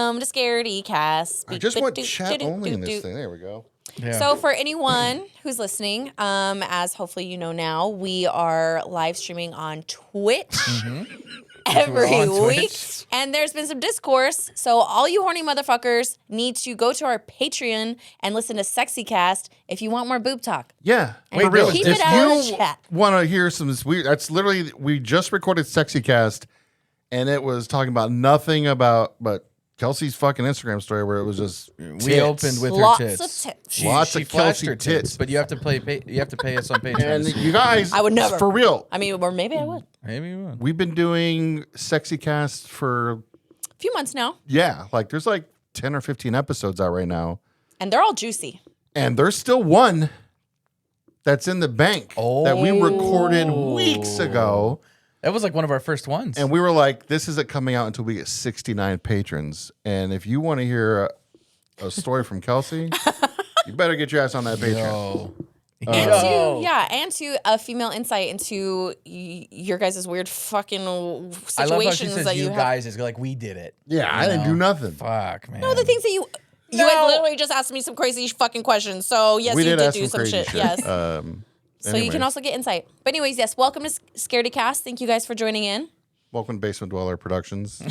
Welcome to Scaredycast. I just want chat only in this thing. There we go. Yeah. So for anyone who's listening, as hopefully you know now, we are live streaming on Twitch every week. And there's been some discourse. So all you horny motherfuckers need to go to our Patreon and listen to Sexycast if you want more boob talk. Yeah. Wait, real. Keep it out of the chat. Want to hear some weird? That's literally, we just recorded Sexycast and it was talking about nothing but Kelsey's fucking Instagram story where it was just tits. We opened with Lots her tits. of tits. Lots of Kelsey her tits. But you have to pay us on Patreon. And you guys, I would never. For real. I mean, or maybe I would. Maybe you would. We've been doing Sexycast for A few months now. Yeah, like there's like 10 or 15 episodes out right now. And they're all juicy. And there's still one that's in the bank that we recorded weeks ago. That was like one of our first ones. And we were like, this isn't coming out until we get 69 patrons. And if you want to hear a story from Kelsey, you better get your ass on that Patreon. And to a female insight into your guys' weird fucking situations I love how she says that you have. guys is like we did it. Yeah, I didn't do nothing. Fuck, man. No, the things that you guys literally just asked me some crazy fucking questions. So yes, you did do some shit. Yes. So you can also get insight. But anyways, yes, welcome to Scaredycast. Thank you guys for joining in. Welcome to Basement Dweller Productions.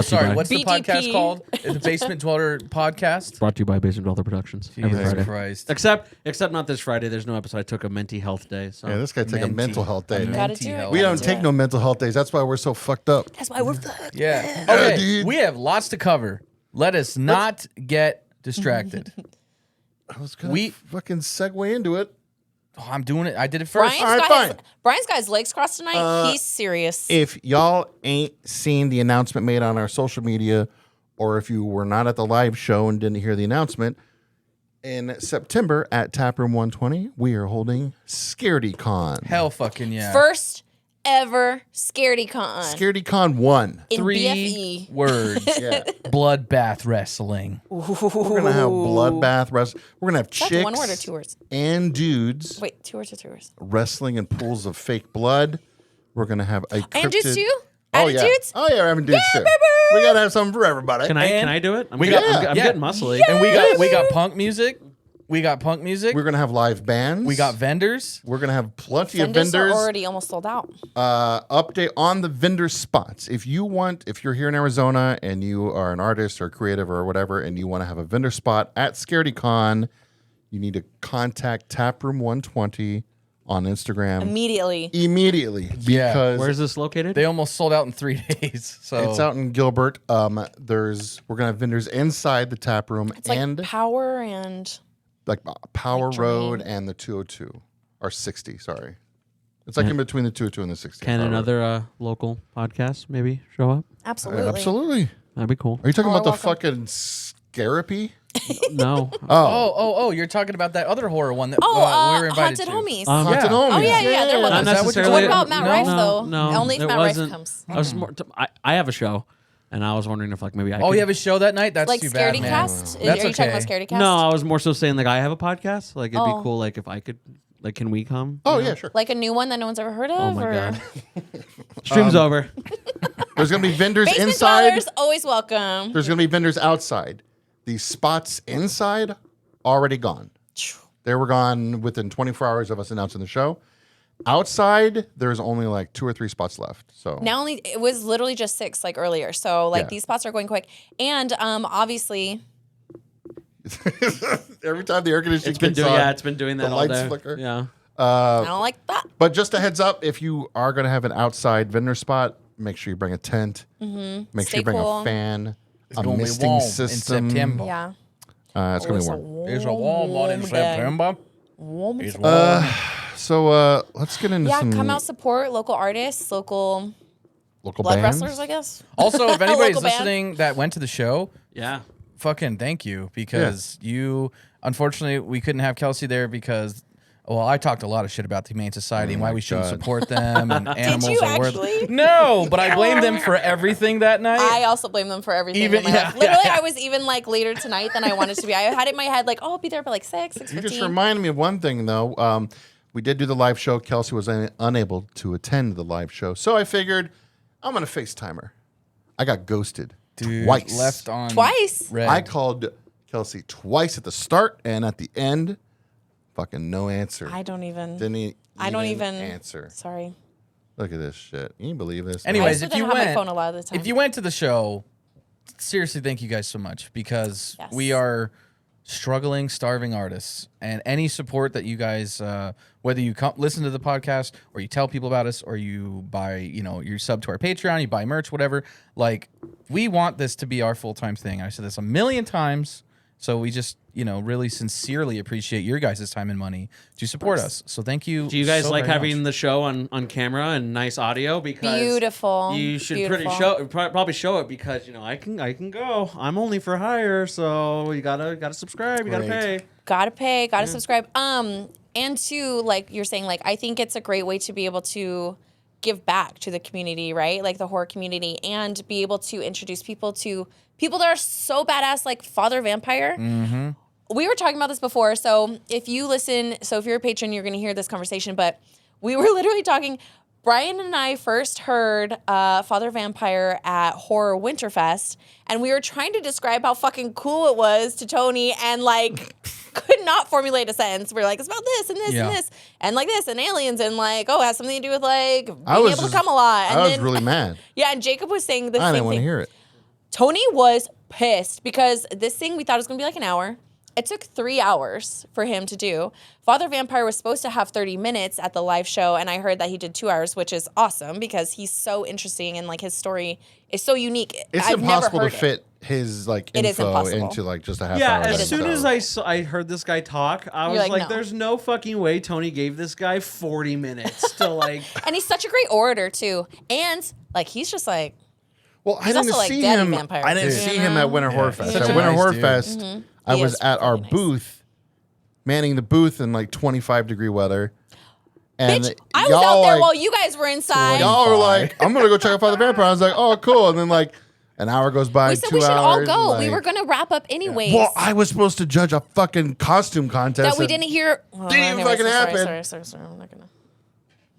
Sorry, what's the BDP. podcast called? The Basement Dweller Podcast? Brought to you by Basement Dweller Productions. Every Jesus Friday. Christ. Except not this Friday. There's no episode. I took a mental health day. So. Yeah, this guy took a mental health day. Gotta do it. We don't take no mental health days. That's why we're so fucked up. That's why we're fucked. Yeah. Yeah, Okay, dude. we have lots to cover. Let us not get distracted. I was going to fucking segue into it. Oh, I'm doing it. I did it first. Brian's got his legs crossed tonight. He's serious. If y'all ain't seen the announcement made on our social media, or if you were not at the live show and didn't hear the announcement, in September at Taproom 120, we are holding Scaredycon. Hell fucking yeah. First ever Scaredycon. Scaredycon 1. In 3 BFE. words. Yeah. Bloodbath wrestling. We're going to have bloodbath wrestling. We're going to have That's chicks one word or 2 words? and dudes Wait, 2 words or 3 words? wrestling in pools of fake blood. We're going to have a cryptid. And dudes too? Oh, Added yeah. dudes? Oh, yeah, we're having dudes too. baby! We got to have something for everybody. Can I do it? I'm We got- I'm yeah. getting muscly. And we got punk music. We got punk music. We're going to have live bands. We got vendors. We're going to have plenty of Vendors vendors. are already almost sold out. Update on the vendor spots. If you're here in Arizona and you are an artist or creative or whatever, and you want to have a vendor spot at Scaredycon, you need to contact Taproom 120 on Instagram Immediately. Yeah. because Where's this located? They almost sold out in 3 days. So it's out in Gilbert. We're gonna have vendors inside the tap room It's like and Power and... like Power like Road Drain. and the 202 or 60. Sorry, it's like in between the 202 and the 60. Can Power Road. another local podcast maybe show up? Absolutely. Absolutely. That'd be cool. Are you talking More about the welcome. fucking Scarapy? No. Oh, you're talking about that other horror one that we were invited Haunted to. Homies. Haunted Yeah. Homies. Oh, yeah, they're with Not us. necessarily. What about Matt Rife, though? No, Only if it Matt Rife wasn't. comes. I was more. I have a show, and I was wondering if like maybe I. Oh, could, you have a show that night? That's Like too bad, man. Scaredycast? Are That's you talking about okay. Scaredycast? No, I was more so saying like I have a podcast. Like it'd Oh. be cool. Like if I could. Like, can we come? Oh yeah, sure. Like a new one that no one's ever heard of? Oh my or? god. Stream's over. There's gonna be vendors Basement inside. dwellers, always welcome. There's gonna be vendors outside. The spots inside already gone. They were gone within 24 hours of us announcing the show. Outside, there's only like 2 or 3 spots left. So Now it was literally just 6 like earlier. So like Yeah. these spots are going quick. And obviously every time the air conditioning It's been kicks doing. on, Yeah, it's been doing that the all lights day. flicker. Yeah. I don't like that. But just a heads up, if you are going to have an outside vendor spot, make sure you bring a tent. Make sure you bring cool. a fan, a gonna be misting warm system. in September. Yeah. It's going to be warm. It's a warm one in day. September. Warm. It's warm. So let's get into Yeah, some come out, support local artists, local local blood bands. wrestlers, I guess. Also, if anybody's Local band. listening that went to the show, Yeah. fucking thank you, because you, unfortunately, we couldn't have Kelsey there because, well, I talked a lot of shit about the Humane Society and why we shouldn't support them and animals you are worth. actually? No, but I blame them for everything that night. I also blame them for everything. Even- in my yeah, life. Literally, yeah. I was even like later tonight than I wanted to be. I had it in my head like, oh, I'll be there by like 6:15. You just reminded me of one thing, though. We did do the live show. Kelsey was unable to attend the live show. So I figured I'm going to FaceTime her. I got ghosted. Dude, twice. left on Twice? red. I called Kelsey twice at the start and at the end. Fucking no answer. I don't even. Didn't answer. Sorry. Look at this shit. Can you believe this? Anyways, I if also you don't have my went, phone a lot of the time. if you went to the show, seriously, thank you guys so much because Yes. we are struggling, starving artists, and any support that you guys, whether you come listen to the podcast or you tell people about us or you buy, you sub to our Patreon, you buy merch, whatever. Like, we want this to be our full-time thing. I said this a million times, so we just, really sincerely appreciate your guys' time and money to support us. So thank you. Do you guys so like very having much. the show on camera and nice audio? Because Beautiful. You should Beautiful. probably show it because I can go. I'm only for hire, so you gotta subscribe. You gotta pay. Gotta subscribe. And two, like you're saying, like I think it's a great way to be able to give back to the community, right? Like the horror community, and be able to introduce people to people that are so badass, like Father Vampire. Mm-hmm. We were talking about this before, so if you're a patron, you're going to hear this conversation, but we were literally talking. Brian and I first heard Father Vampire at Horror Winterfest, and we were trying to describe how fucking cool it was to Tony, and like could not formulate a sentence. We are like, it's about this and this and this, and like this and aliens, and like, it has something to do with like being able to come a lot. And I was really mad. Yeah, and Jacob was saying the I same didn't want to thing. hear it. Tony was pissed because this thing we thought was going to be like an hour. It took 3 hours for him to do. Father Vampire was supposed to have 30 minutes at the live show, and I heard that he did 2 hours, which is awesome because he's so interesting and like his story is so unique. It's I've impossible never to heard fit his like It is info impossible. into like just a half Yeah, hour. as thing, soon so. as I heard this guy talk, I was like, like, no. there's no fucking way Tony gave this guy 40 minutes to like. And he's such a great orator too, and like he's just like. Well, I He's didn't also, like, see Daddy him. Vampire, I didn't too. see him at Winter Horror Fest. Such At a Winter nice Horror dude. Fest, I He was is at our really nice. booth, manning the booth in like 25-degree weather. And Bitch, I was y'all, out there like, while you guys were inside. y'all were like, I'm gonna go check out Father Vampire. I was like, oh, cool. And then like an hour goes by, We said 2 we should all hours, go. and, We like- were gonna wrap up anyways. Well, I was supposed to judge a fucking costume contest that we and didn't hear. Well, Didn't even anyways, fucking I'm sorry, happen. Sorry. I'm not gonna.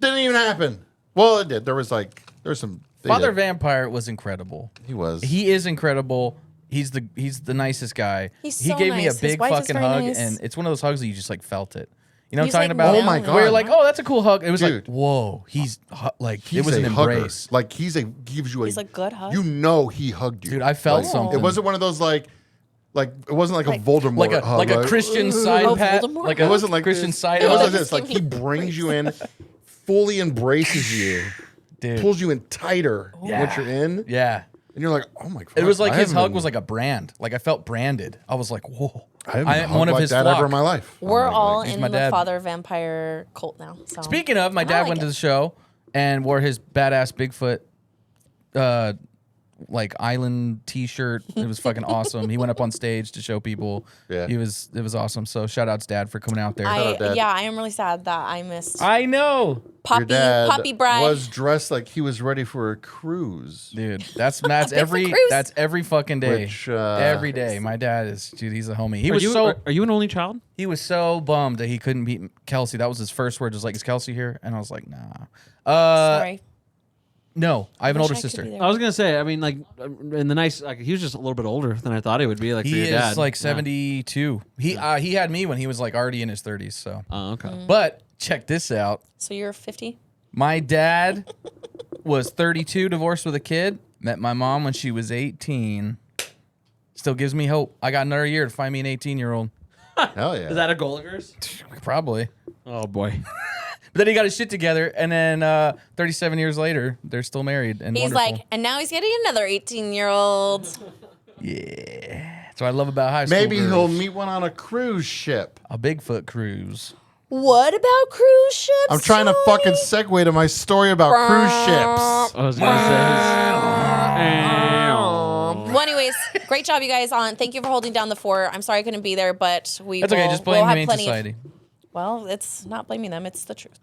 Didn't even happen. Well, it did. There was some. they Father did. Vampire was incredible. He was. He is incredible. He's the nicest guy. He's he so gave me a nice. His big wife is fucking very hug, nice. and it's one of those hugs that you just like felt it. You know He's what I'm talking like, about? Oh my God. Where you're like, oh, that's a cool hug. It was Dude. like, whoa, he's like, He's it was an a hugger. embrace. Like gives you He's a good hug. You know he hugged you. Dude, I felt Like, something. It wasn't one of those like it wasn't like a Voldemort like a hug. like a Christian side Oh, pat, Voldemort? like It a wasn't like Christian this. side It was hug. like this. Like he brings you in, fully embraces you, Dude. pulls you in tighter once you're in, Yeah. and you're like, oh my god. It was like I his haven't hug been- was like a brand. Like I felt branded. I was like, whoa. I haven't been I'm hugged one of like his that flock. ever in my life. We're I'm all he's in my the dad. Father Vampire cult now. So. Speaking of, my I dad like went to it. the show and wore his badass Bigfoot like island t-shirt. It was fucking awesome. He went up on stage to show people. Yeah. It was awesome. So shout out to Dad for coming out there. out, Dad. I am really sad that I missed I know. Your dad Poppy Bride. was dressed like he was ready for a cruise. Dude, that's every cruise. that's every fucking day. Which, every day. My dad is he's a homie. He was Are you an only child? he was so bummed that he couldn't beat Kelsey. That was his first word, just like, is Kelsey here? And I was like, nah. Sorry. No, I have an Wish older I could sister. be there. I was gonna say. I mean, like, in the nice. Like, he was just a little bit older than I thought he would be. Like, for He your is dad. like Yeah. 72. He had me when he was like already in his 30s. So, Oh, okay. but check this out. So you're 50? My dad was 32, divorced with a kid. Met my mom when she was 18. Still gives me hope. I got another year to find me an 18-year-old. Hell yeah. Is that a goal of yours? Probably. Oh boy. But then he got his shit together, and then 37 years later, they're still married and He's wonderful. like, and now he's getting another 18-year-old. Yeah. That's what I love about high school. Maybe girls. he'll meet one on a cruise ship. A Bigfoot cruise. What about cruise ships? I'm trying to Joey? fucking segue to my story about cruise ships. I was gonna Well, anyways, great job, you guys. Thank you for holding down the fort. I'm sorry I couldn't be there, but That's okay. Just blame we'll have Humane plenty Society. Well, it's not blaming them. It's the truth.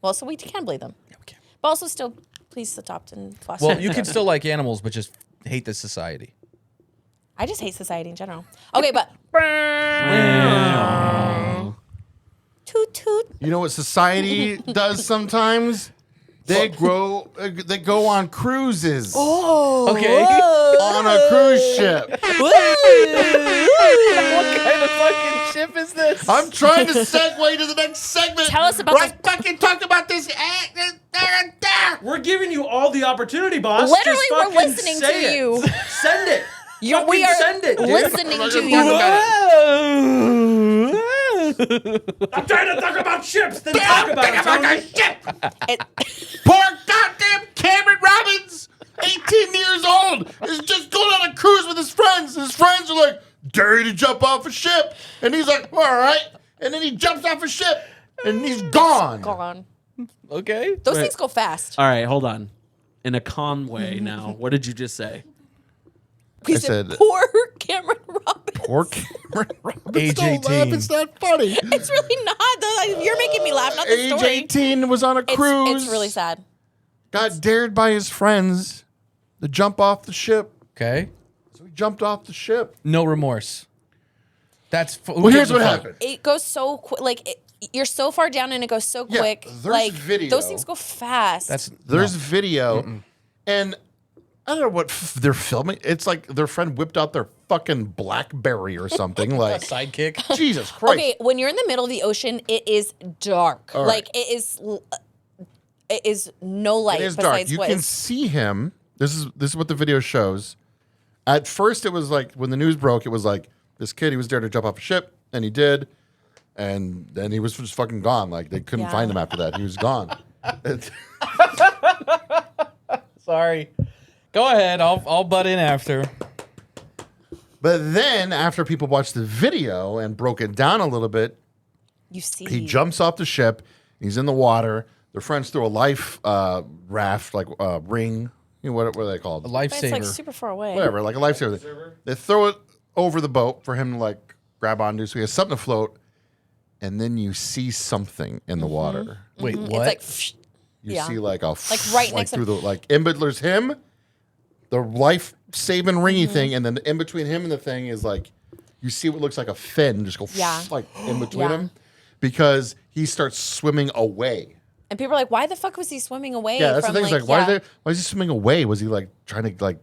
Well, so we can blame them. Yeah, we can. But also still, please adopt and foster. Well, you can still like animals, but just hate the society. I just hate society in general. Okay, but toot toot. You know what society does sometimes? They go on cruises. Okay. On a cruise ship. What kind of fucking ship is this? I'm trying to segue to the next segment. Tell us about where this. I fucking talk about this. We're giving you all the opportunity, boss. Literally, Just we're fucking listening to say it. you. Send it. We Fucking are send it, dude. listening to talking you. about I'm trying to talk about ships. Then talk about it, Tony. Poor goddamn Cameron Robbins, 18 years old, is just going on a cruise with his friends. His friends are like, dare you to jump off a ship. And he's like, all right. And then he jumps off a ship and he's gone. Gone. Okay. Those things go fast. All right, hold on. In a calm way now. What did you just say? He I said, said- poor Cameron Robbins. Poor Cameron Robbins. Age Don't laugh, 18. it's not funny. It's really not. You're making me laugh, not the Age story. 18 was on a cruise. It's really sad. Got dared by his friends to jump off the ship. Okay. So he jumped off the ship. No remorse. That's. Well, here's what happened. It goes so quick. Like, you're so far down and it goes so Yeah, quick. there's Like, video. those things go fast. There's video, and I don't know what they're filming. It's like their friend whipped out their fucking BlackBerry or something. Like, sidekick. Jesus Christ. Okay, when you're in the middle of the ocean, it is dark. All Like, right. it is no light It is dark. besides You what can is. see him. This is what the video shows. At first, it was like when the news broke, it was like this kid. He was dared to jump off a ship, and he did, and then he was just fucking gone. Like they couldn't Yeah. find him after that. He was gone. Sorry. Go ahead. I'll butt in after. But then, after people watched the video and broke it down a little bit, You see. he jumps off the ship. He's in the water. Their friends throw a life raft, like ring. You know, what are they called? A But it's like lifesaver. super far away. Whatever, like a lifesaver. They throw it over the boat for him to like grab onto, so he has something to float. And then you see something in the water. Wait, It's what? like, You Yeah. see like a Like right next to through the like in between's him, the life saving ringy thing, and then in between him and the thing is like you see what looks like a fin just go Yeah. like in between Yeah. him because he starts swimming away. and people are like, why the fuck was he swimming away? Yeah, that's from, the thing. It's like, like why is he swimming away? Was he like trying to like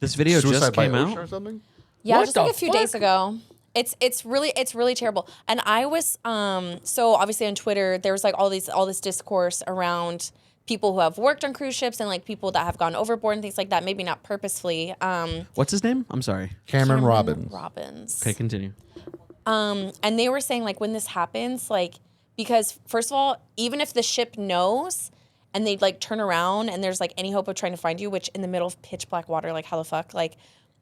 This video suicide just by came ocean out. or something? Yeah, What just like the a few fuck? days ago. It's really terrible. And I was so obviously on Twitter there was like all this discourse around people who have worked on cruise ships and like people that have gone overboard and things like that. Maybe not purposefully. What's his name? I'm sorry. Cameron Robbins. Robbins. Okay, continue. And they were saying like when this happens, like because first of all, even if the ship knows and they like turn around and there's like any hope of trying to find you, which in the middle of pitch black water, like how the fuck, like,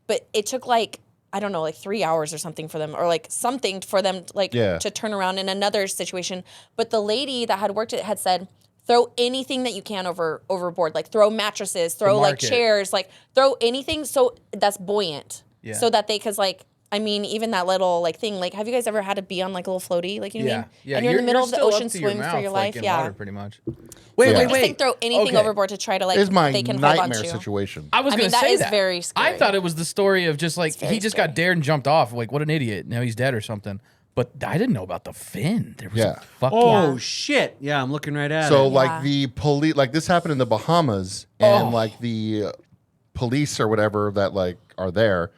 but it took like I don't know, like 3 hours or something for them, or like something for them, like Yeah. to turn around in another situation. But the lady that had worked it had said, throw anything that you can overboard, like throw mattresses, throw like market. chairs, like throw anything so that's buoyant, Yeah. so that they, cause like. I mean, even that little like thing. Like, have you guys ever had to be on like a little floaty? Like, you know what I Yeah. mean? Yeah. And you're in the middle of the still up ocean, to your swim for mouth, your like, life. in Yeah. Water, pretty much. Yeah. Wait, I wait, just wait. think throw anything Okay. overboard to try to like It's my they can hold on nightmare to. situation. I was I going mean, to that say is that. very I scary. thought it was the story of just like very he just got scary. dared and jumped off. Like, what an idiot. Now he's dead or something. But I didn't know about the fin. There was Yeah. a fucking. Oh Yeah. shit! Yeah, I'm looking right at So it. like Yeah. the police, like this happened in the Bahamas, and like the police or whatever that like are there,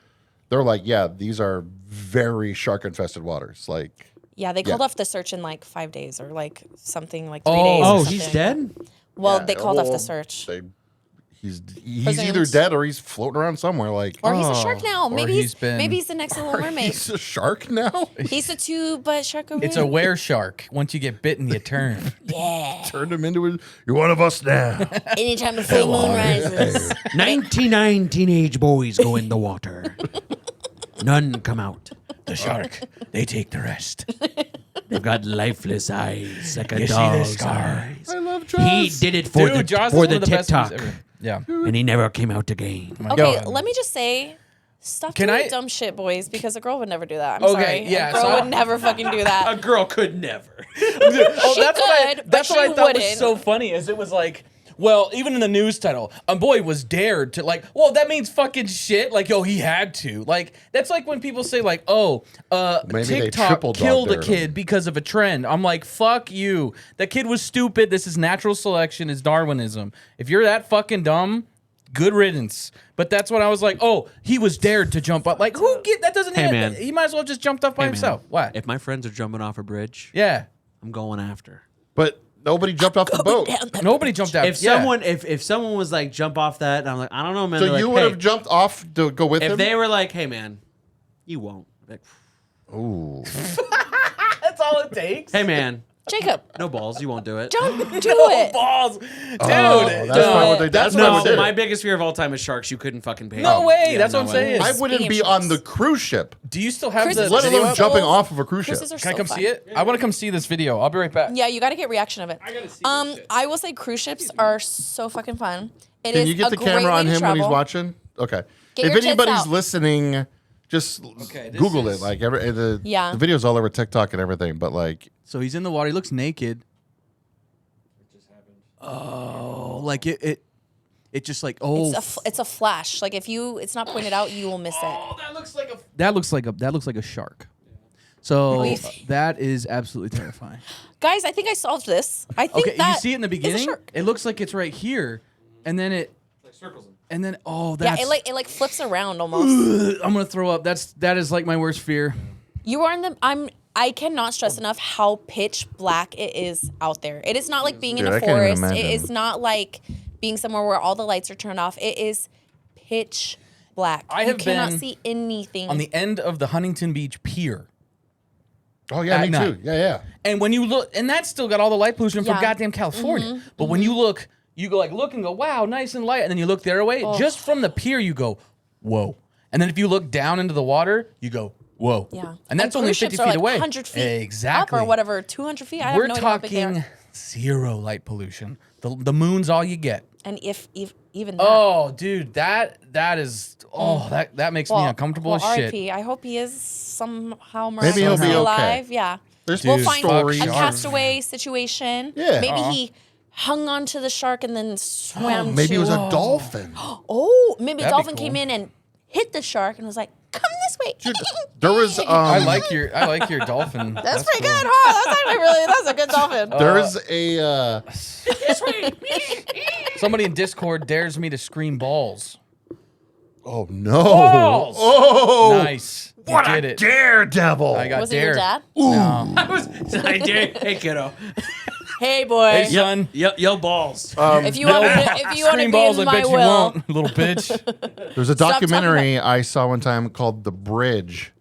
they're like, yeah, these are very shark infested waters. Like, Yeah, they called Yeah. off the search in like 5 days or like something like 3 Oh. days. or Oh, something. he's dead. Well, yeah, they called off well, the search. he's Presumed. either dead or he's floating around somewhere. Like, Or he's a shark now. Or Maybe he's been- maybe he's the next Little Mermaid. he's a shark now. He's a two-butt shark. It's a were shark. Once you get bitten, you turn. yeah. Turned him into a. You're one of us now. Anytime the full moon rises. 99 teenage boys go in the water. None come out. The shark. They take the rest. They've got lifeless eyes like a You see dog's this scar? eyes. I love Jaws. He did it for Dude, Jaws the is one of the best TikTok, movies ever. Yeah. and he never came out again. Okay, God. let me just say, stop Can doing I- dumb shit, boys, because a girl would never do that. I'm Okay, sorry. yeah, A girl so- would never fucking do that. A girl could never. Oh, She that's what I, could, but that's what she I thought was wouldn't. so funny. Is it was like well, even in the news title, a boy was dared to like. Well, that means fucking shit. Like, yo, he had to. Like, that's like when people say like, oh, Maybe they TikTok triple dog killed a dared kid him. because of a trend. I'm like, fuck you. That kid was stupid. This is natural selection. Is Darwinism. If you're that fucking dumb, good riddance. But that's when I was like, oh, he was dared to jump up. Like, who get that? Doesn't Hey, hit. man. He might as well have just jumped up by Hey, man, himself. What? If my friends are jumping off a bridge, Yeah. I'm going after. But nobody jumped off the boat. Nobody jumped out. If Yeah. someone if someone was like jump off that, and I'm like, I don't know, man. So They're you like, would hey, have jumped off to go with if him? they were like, hey man, you won't. Like, Ooh. That's all it takes. hey man, Jacob, no balls, you won't do it. don't do No it. balls, dude. Oh, that's why they, that's why No, we did my it. biggest fear of all time is sharks. You couldn't fucking pay. No me. way. Yeah, That's no what I'm way. saying. I wouldn't be on the cruise ship, Do you still have Cruises the let are video alone up? jumping off of a cruise ship. Cruises are Can I so come fun. see it? I want to come see this video. I'll be right back. Yeah, you got to get reaction of it. I gotta see this shit. I will say cruise ships are so fucking fun. It Can is you get a the great camera way on to him when he's travel. watching? Okay. Get If your tits anybody's out. listening, just Okay, this Google is- it. Like the Yeah. video's all over TikTok and everything. But like, So he's in the water. He looks naked. Oh, like it just like It's a flash. Like if it's not pointed out, you will miss it. Oh, that looks like a shark. So Wait. that is absolutely terrifying. Guys, I think I solved this. I think Okay, that you see it in the is a beginning. shark. It looks like it's right here, and then it circles him. and then Yeah, that's it like flips around almost. I'm gonna throw up. That is like my worst fear. You are in the. I cannot stress enough how pitch black it is out there. It is not like being in Dude, a I can't even forest. It imagine. is not like being somewhere where all the lights are turned off. It is pitch black. I You have cannot been see anything. On the end of the Huntington Beach Pier. oh yeah, At me night. too. Yeah. And when you look, and that's still got all the light pollution from Yeah. goddamn California. But when you look, you go like look and go, wow, nice and light. And then you look their way, just from the pier, you go, whoa. And then if you look down into the water, you go, whoa. yeah, And that's only cruise 50 ships are feet like away. 100 feet Exactly. up or whatever, 200 feet. I We're have no idea how big they talking are. zero light pollution. The moon's all you get. And if even that. Oh, dude, that is that makes me uncomfortable as shit. RIP. I hope he is somehow Maybe he'll be miraculously okay. alive. Yeah. There's We'll Dude, find stories. a sharks. castaway situation. Yeah. Maybe he hung onto the shark and then swam. Maybe it was to- a dolphin. Oh, maybe a That'd be dolphin cool. came in and hit the shark and was like, "Come this way." There was I like your dolphin. That's pretty good, huh? That's actually that's a good dolphin. there's a Somebody in Discord dares me to scream balls. oh no. Balls! Oh Nice. You what did a it. daredevil. I got Was it dared. your dad? No. I dare. Hey kiddo. Hey, boy. Hey, son. Yo balls. If you want to Scream be balls, in I my bet you will, won't, little bitch. There's a Stop talking documentary I saw one time called The Bridge,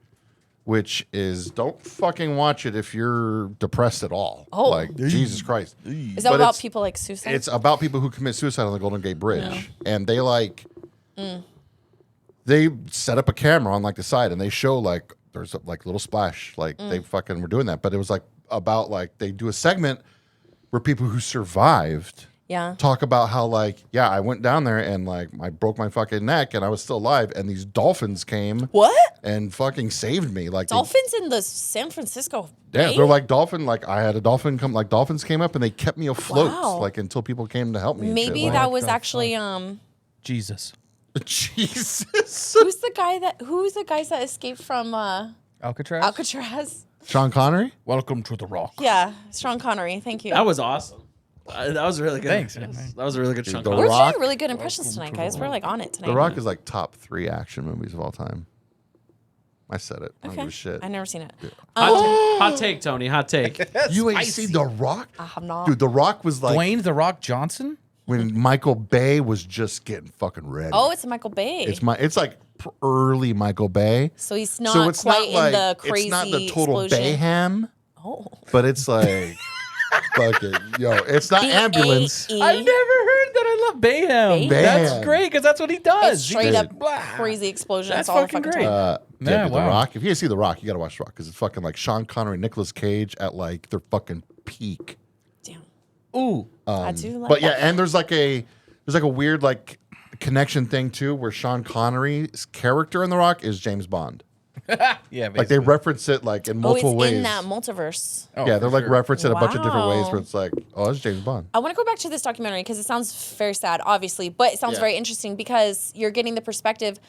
which is don't fucking watch it if you're depressed at all. Oh. Like Jesus Christ. is that But about it's- people like suicide? It's about people who commit suicide on the Golden Gate Bridge, and they Mm. they set up a camera on like the side, and they show like there's like little splash, like Mm. they fucking were doing that, but it was like about like they do a segment where people who survived yeah. talk about how like yeah I went down there and like I broke my fucking neck and I was still alive, and these dolphins came What? and fucking saved me. Like Dolphins in the San Francisco yeah, Bay? they're like dolphin. Like I had a dolphin come. Like dolphins came up and they kept me afloat. Wow. Like until people came to help me. and Maybe shit. that Like, was the actually Jesus. Jesus. who's the guys that escaped from Alcatraz? Alcatraz? Sean Connery? Welcome to the Rock. Yeah, Sean Connery. Thank you. That was awesome. That was really good. Thanks. That was a really good chunk. The of We're Rock? doing really good impressions tonight, guys. We're like on it tonight. The Rock is like top 3 action movies of all time. I said it. I don't Okay. give a shit. I've never seen it. Hot take, Tony. Hot take. You ain't seen The Rock? I have not. Dude, The Rock was like Dwayne the Rock Johnson? when Michael Bay was just getting fucking ready. Oh, it's Michael Bay. It's like early Michael Bay. So he's not So it's quite not like in the crazy it's not the total explosion. Bayham, Oh. but it's like fucking yo, it's not ambulance. B-A-E. I've never heard that. I love Bayham. Bayham. That's great because that's what he does. It's straight He up just- blah. crazy explosion. That's all the fucking fucking great. time. Yeah, dude, wow. The Rock. If you see The Rock, you gotta watch The Rock because it's fucking like Sean Connery, Nicolas Cage at like their fucking peak. Damn. Ooh. I do like But yeah, that. and there's like a weird like connection thing too, where Sean Connery's character in The Rock is James Bond. Yeah, Like they reference it like in multiple it's ways. in that multiverse. Oh, Yeah, they're for like sure. referenced in a bunch of different ways Wow. where it's like, oh, that's James Bond. I want to go back to this documentary because it sounds very sad, obviously, but it sounds Yeah. very interesting because you're getting the perspective.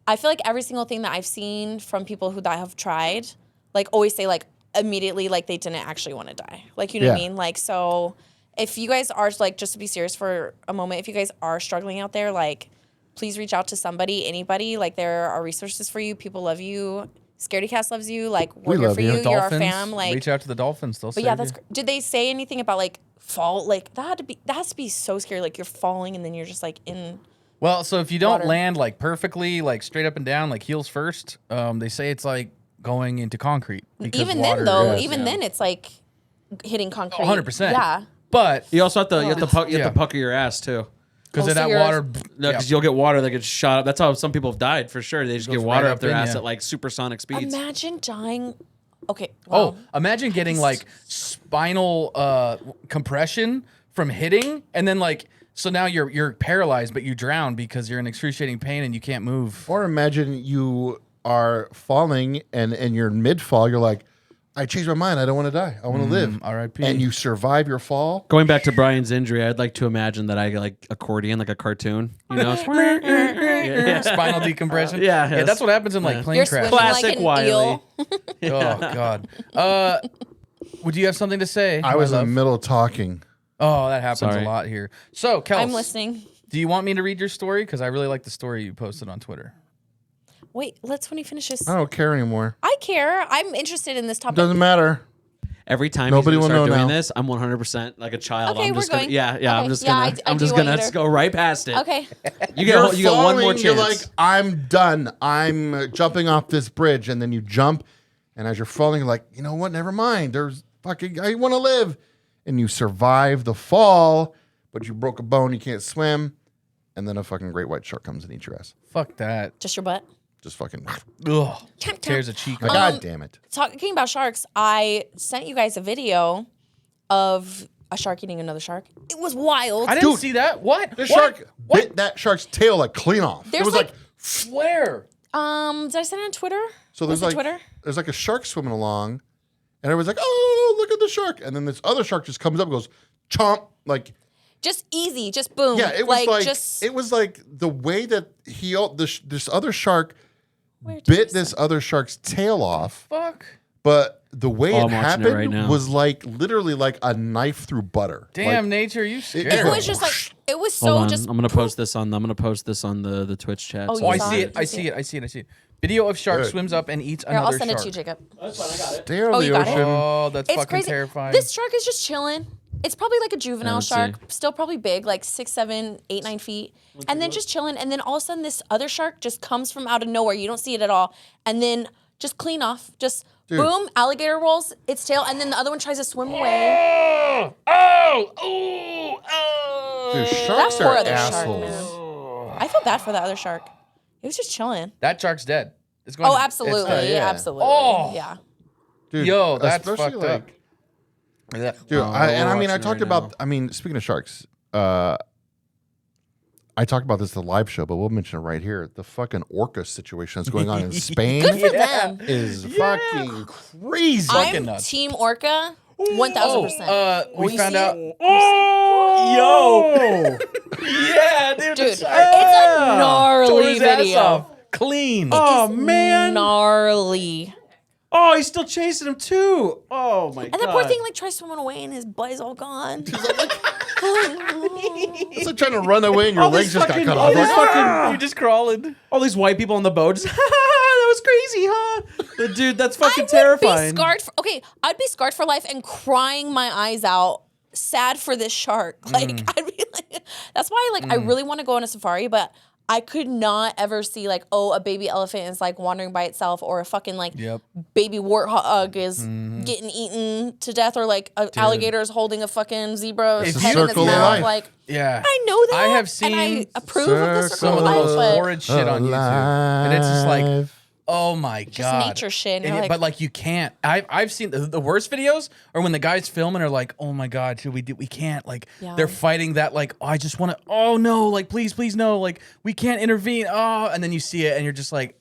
I feel like every single thing that I've seen from people that have tried, like always say like immediately like they didn't actually want to die. Like, you know what I Yeah. mean? Like, so if you guys are like, just to be serious for a moment, if you guys are struggling out there, like please reach out to somebody, anybody. Like there are resources for you. People love you. Scaredycast loves you. Like we're We here love for you. you. The You're our Dolphins, fam. Like, reach out to the Dolphins. They'll but yeah, that's. Did they say anything about like fall? Like that has to be so scary. Like you're falling and then you're just like in. Well, so if you don't Water. land like perfectly, like straight up and down, like heels first, they say it's like going into concrete. because Even water- then though, yes. even then it's like hitting concrete. 100%. Yeah. But You also have to you have to Yeah. pucker your ass too. because Oh, of so that you're- water, No, because you'll get water that gets shot up. That's how some people have died for sure. They just Goes get water right up their up in ass ya. at like supersonic speeds. Imagine dying. Okay. Oh, Well, imagine getting like spinal compression from hitting, and then like so now you're paralyzed, but you drown because you're in excruciating pain and you can't move. Or imagine you are falling and you're in mid-fall. You're like, I changed my mind. I don't want to die. I want to live. R.I.P. And you survive your fall. Going back to Brian's injury, I'd like to imagine that I like accordion like a cartoon. You know, yeah. Spinal decompression. Yeah, yeah, yes. that's what happens in like plane you're crashes. swimming Classic like an Wiley. eel. Oh God. Would you have something to say? I was my in love? the middle of talking. Oh, that happens Sorry. a lot here. So, Kels, I'm listening. do you want me to read your story? Because I really like the story you posted on Twitter. Wait, let's when he finishes. I don't care anymore. I care. I'm interested in this topic. Doesn't matter. Every time Nobody he's will gonna start know doing now. this, I'm 100% like a child. Okay, I'm we're just gonna, going. yeah. Okay. I'm just Yeah, gonna, I I'm do just want gonna you to- go right past it. Okay. You get one more chance. You're like, I'm done. I'm jumping off this bridge, and then you jump, and as you're falling, you're like, you know what? Never mind. There's fucking. I want to live, and you survive the fall, but you broke a bone. You can't swim, and then a fucking great white shark comes and eats your ass. Fuck that. Just your butt. Just fucking. Ugh. Chomp, Tears chomp. a cheek. God damn it. Talking about sharks, I sent you guys a video of a shark eating another shark. It was wild. I didn't Dude, see that. What? The What? shark What? bit that shark's tail like clean off. There's it was like- Where? Did I send it on Twitter? so Was there's it like Twitter? there's like a shark swimming along, and everyone's like, oh, look at the shark, and then this other shark just comes up and goes chomp like. Just easy, just boom. Yeah, it was like just it was like the way that this other shark where did bit you this other shark's tail off, Fuck. but the way Oh, it I'm watching it happened right now. was like literally like a knife through butter. Damn, Like, nature, you scared. It Yeah. was just like it was so Hold on. just. I'm gonna post this on. I'm gonna post this on the Twitch chat. Oh, so Oh, I you saw see it? it. I see it. I see it. I see it. Video of shark Good. swims up and eats Here, I'll another send shark. it to you, Jacob. stare Oh, the you got it? ocean. Oh, that's It's fucking crazy. terrifying. This shark is just chilling. It's probably like a juvenile let's shark, see. still probably big, like 6, 7, 8, 9 feet, and then just chilling. And then all of a sudden, this other shark just comes from out of nowhere. You don't see it at all, and then just clean off, just boom, alligator rolls its tail, and then the other one tries to swim away. Dude, That sharks poor are other shark, assholes. man. I felt bad for the other shark. It was just chilling. That shark's dead. It's going Oh, to- absolutely, yeah. absolutely. Oh. Yeah. Dude, Yo, that's especially fucked up. Dude, Oh, I we're mean, I watching it talked right about. now. I mean, speaking of sharks, I talked about this at the live show, but we'll mention it right here. The fucking orca situation that's going on in Spain Good for them. is fucking crazy. I'm nuts. Team Orca, 1000%. We you found see out. it? Yo. Yeah, dude. Dude, it's a gnarly video. Clean. Oh It's man. gnarly. Oh, he's still chasing him too. Oh my god. And the poor thing like tries swimming away and his butt is all gone. It's like trying to run away and your All legs these just got fucking- cut all off. these Like, fucking- You're just crawling. All these white people on the boat. Just, that was crazy, huh? The dude, that's fucking I would terrifying. be scarred for, I'd be scarred for life and crying my eyes out, sad for this shark. Like I'd be like, that's why like I really want to go on a safari, but I could not ever see like, oh, a baby elephant is like wandering by itself, or a fucking like baby warthog is getting eaten to death, or like an alligator is holding a fucking zebra's It's a head in its circle of mouth. life. Like Yeah. I know that. I have and seen I approve of the some circle of of the life, most but horrid shit on YouTube. And it's just like, oh my god, nature shit, and And you're but like you can't. I've seen the worst videos are when the guys film and are like, oh my god, should we do? We can't. Like Yeah. they're fighting that. Like, oh, I just want to. Oh no, like please no. Like we can't intervene. Oh, and then you see it and you're just like,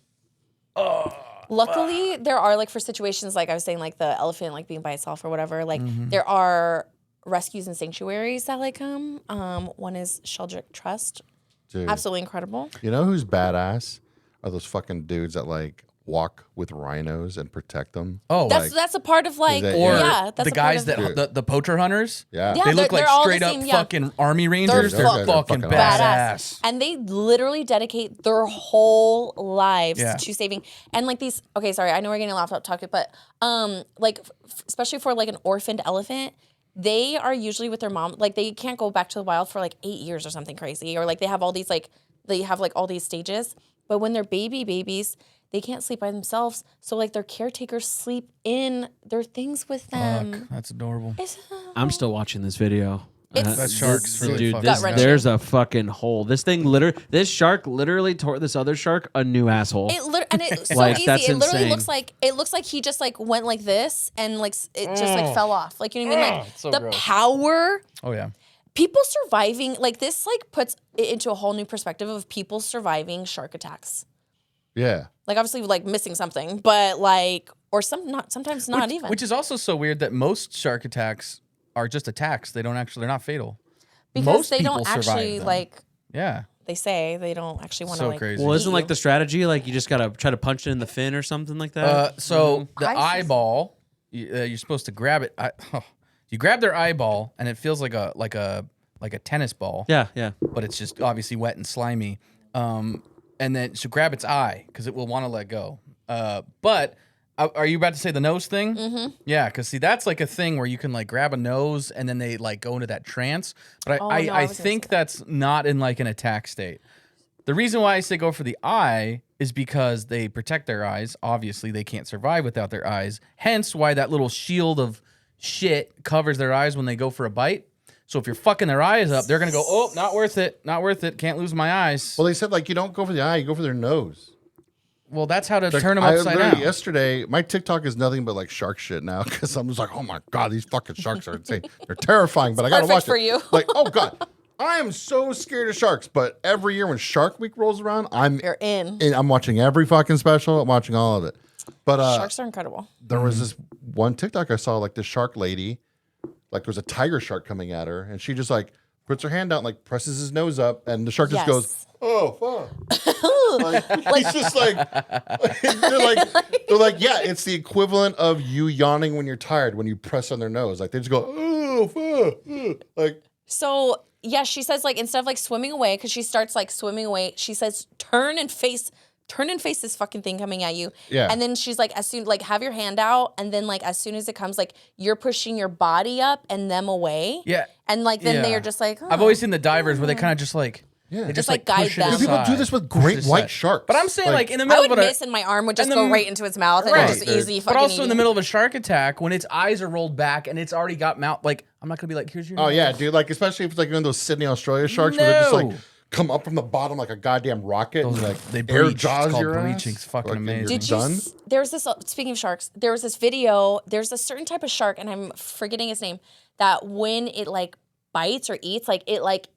oh. Luckily, there are like for situations like I was saying, like the elephant like being by itself or whatever. Like there are rescues and sanctuaries that like come. One is Sheldrick Trust. Dude. Absolutely incredible. You know who's badass? Are those fucking dudes that like walk with rhinos and protect them? Oh, That's a part of like that- or yeah. That's the a part guys of, that the poacher hunters. Yeah. Yeah, They look they're like all the straight up same, yeah. fucking army rangers. They're fucking fucking awesome. badass. And they literally dedicate their whole lives Yeah. to saving. And like these, okay, sorry, I know we're getting off topic, but like especially for like an orphaned elephant, they are usually with their mom. Like they can't go back to the wild for like 8 years or something crazy, or like they have all these like they have like all these stages. But when they're babies, they can't sleep by themselves. So like their caretakers sleep in their things with them. Fuck, that's adorable. I'm still watching this video. It's- That shark's really dude. fucking gut-wrenching. There's a fucking hole. This shark literally tore this other shark a new asshole. And it's so Like, easy. that's It literally insane. looks like he just like went like this and like it just like fell off. Like you know what I mean? Like it's so the gross. power. Oh yeah. People surviving like this like puts it into a whole new perspective of people surviving shark attacks. Yeah. Like obviously like missing something, but like or sometimes not even. Which is also so weird that most shark attacks are just attacks. They're not fatal. because most they don't people survive actually them. like Yeah. they say they don't actually want to So like crazy. Well, eat isn't like you. the strategy like you just gotta try to punch it in the fin or something like that? So the I see. eyeball, you're supposed to grab it. You grab their eyeball, and it feels like a tennis ball. yeah. But it's just obviously wet and slimy. And then so grab its eye because it will want to let go. But are you about to say the nose thing? Mm-hmm. Yeah, because see that's like a thing where you can like grab a nose and then they like go into that trance. But Oh, I no, I was gonna think say that. that's not in like an attack state. The reason why I say go for the eye is because they protect their eyes. Obviously, they can't survive without their eyes. Hence why that little shield of shit covers their eyes when they go for a bite. So if you're fucking their eyes up, they're gonna go, oh, not worth it, can't lose my eyes. Well, they said like you don't go for the eye, you go for their nose. Well, that's how to Like, turn them I upside literally down. yesterday, my TikTok is nothing but like shark shit now because I'm just like, oh my god, these fucking sharks are insane. They're terrifying, but I gotta perfect watch for it. you. Like, oh god, I am so scared of sharks. But every year when Shark Week rolls around, You're in. I'm watching every fucking special. I'm watching all of it. But Sharks are incredible. there was this one TikTok I saw, like this shark lady, like there was a tiger shark coming at her, and she just like puts her hand out and like presses his nose up, and the shark just Yes. goes, oh fuck. like, he's just like, they're like, yeah, it's the equivalent of you yawning when you're tired when you press on their nose. Like they just go, oh fuck. Like So yeah, she says like instead of like swimming away, because she starts like swimming away, she says turn and face this fucking thing coming at you. Yeah. And then she's like, as soon like have your hand out, and then like as soon as it comes, like you're pushing your body up and them away. Yeah. And like then Yeah. they are just like, I've always seen the divers where they kind of just like, Yeah. they Just, like, guide push it them. people do aside, this with push it great white aside. sharks. But I'm saying like in the I middle would of a miss and my arm would just and go the- right into its mouth and Right. it's just easy But fucking also in the eating. middle of a shark attack, when its eyes are rolled back and it's already got mouth, like I'm not gonna be like, here's your. Oh hand. yeah, dude. Like especially if it's like one of those Sydney, Australia sharks where they just like No. come up from the bottom like a goddamn rocket and like they air breach. It's jaws called your breaching. ass. It's fucking Like, and you're amazing. Did you? done. There's this. Speaking of sharks, there was this video. There's a certain type of shark, and I'm forgetting its name. That when it like bites or eats, like it like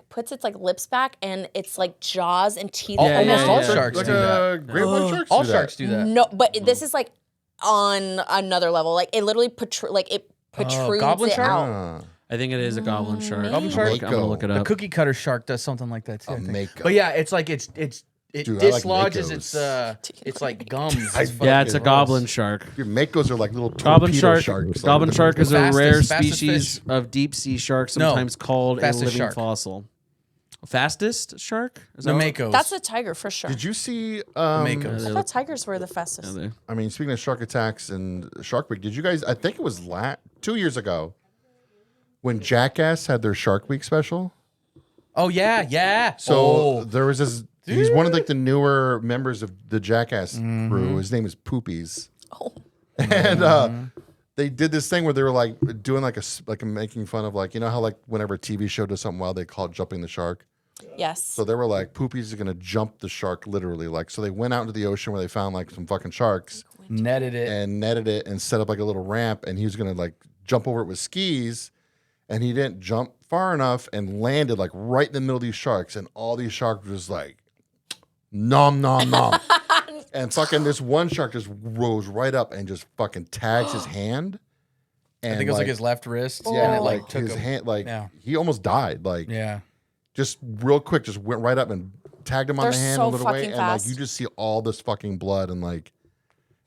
puts its like lips back, and its like jaws and teeth. All- come almost out. all Like sharks like do that. great white sharks. All do that. sharks do that. No, but this is like on another level. Like it literally protrudes goblin it shark? out. Ah, I think it is a goblin shark. Goblin shark? I'm gonna look it The up. cookie cutter shark does something like that too. I think. mako. But yeah, it's like it Dude, I like dislodges makos. its like gums. I It's Yeah, it's a fucking goblin shark. Your makos are like little Goblin torpedo shark. sharks. Goblin like, shark is a Fastest- rare fastest species fish. of deep sea shark, No, sometimes called a fastest living shark. fossil. Fastest shark? Is the that what- makos. That's a tiger for sure. Did you see? makos. I thought tigers were the fastest. Yeah, I mean, speaking of shark attacks and Shark Week, did you guys? I think it was 2 years ago when Jackass had their Shark Week special. Oh yeah. So there was this. He's one of like the newer members of the Jackass crew. His name is Poopies, Oh, and they did this thing where they were like doing like a making fun of like you know how like whenever a TV show does something wild they call it jumping the shark. yes. So they were like Poopies is gonna jump the shark literally like so they went out into the ocean where they found like some fucking sharks netted it. and netted it and set up like a little ramp and he was gonna like jump over it with skis and he didn't jump far enough and landed like right in the middle of these sharks and all these sharks were just like nom nom nom And fucking this one shark just rose right up and just fucking tags his hand. And I think it was like his left wrist. yeah, and it like took his him. hand, like Yeah. he almost died. Like Yeah. just real quick, just went right up and tagged him on They're the hand so a little way, fucking and like fast. you just see all this fucking blood and like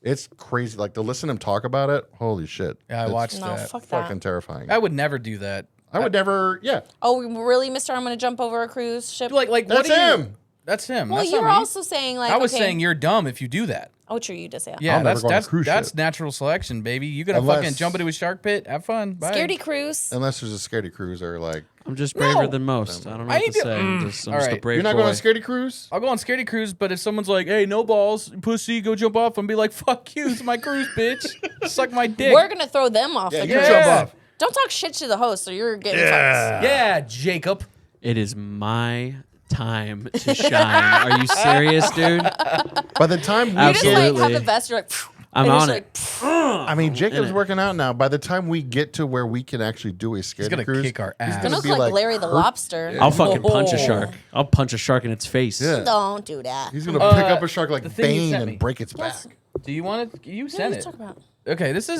it's crazy. Like to listen to him talk about it, holy shit! Yeah, I It's watched No, that. fuck that. fucking terrifying. I would never do that. I would never. Yeah, Oh, really, Mister? I'm going to jump over a cruise ship. Like what that's do you? him. That's him. Well, That's you not were me. also saying like I was okay. saying you're dumb if you do that. Oh, true, you did say that. Yeah, I'll never that's go on a that's cruise that's ship. natural selection, baby. You gonna Unless- fucking jump into a shark pit? Have fun. Bye. Scaredy cruise. Unless there's a scaredy cruise or like I'm just braver No. than most. I don't know I what to need to- say. I'm just a Alright. brave you're not boy. going on a scaredy cruise. I'll go on Scaredy Cruise, but if someone's like, "Hey, no balls, pussy, go jump off," and be like, "Fuck you, it's my cruise, bitch. Suck my dick." We're going to throw them off Yeah, the you cruise. jump off. Don't talk shit to the host, or you're getting fucked. Yeah, Jacob. It is my time to shine. Are you serious, dude? By the time we You just like Absolutely. have the vest. You're like, I'm and on you're it. just I mean, Jacob's it. working out now. By the time we get to where we can actually do a He's scaredy gonna cruise, kick our he's ass. Gonna gonna look be like Larry the hurt. Lobster. I'll fucking punch a Oh. shark. I'll punch a shark in its face. Yeah. Don't do that. He's gonna pick up a shark like the thing you Bane sent and me. break its Yes. back. Do you want it? You What sent are you it. talking about? Okay, this one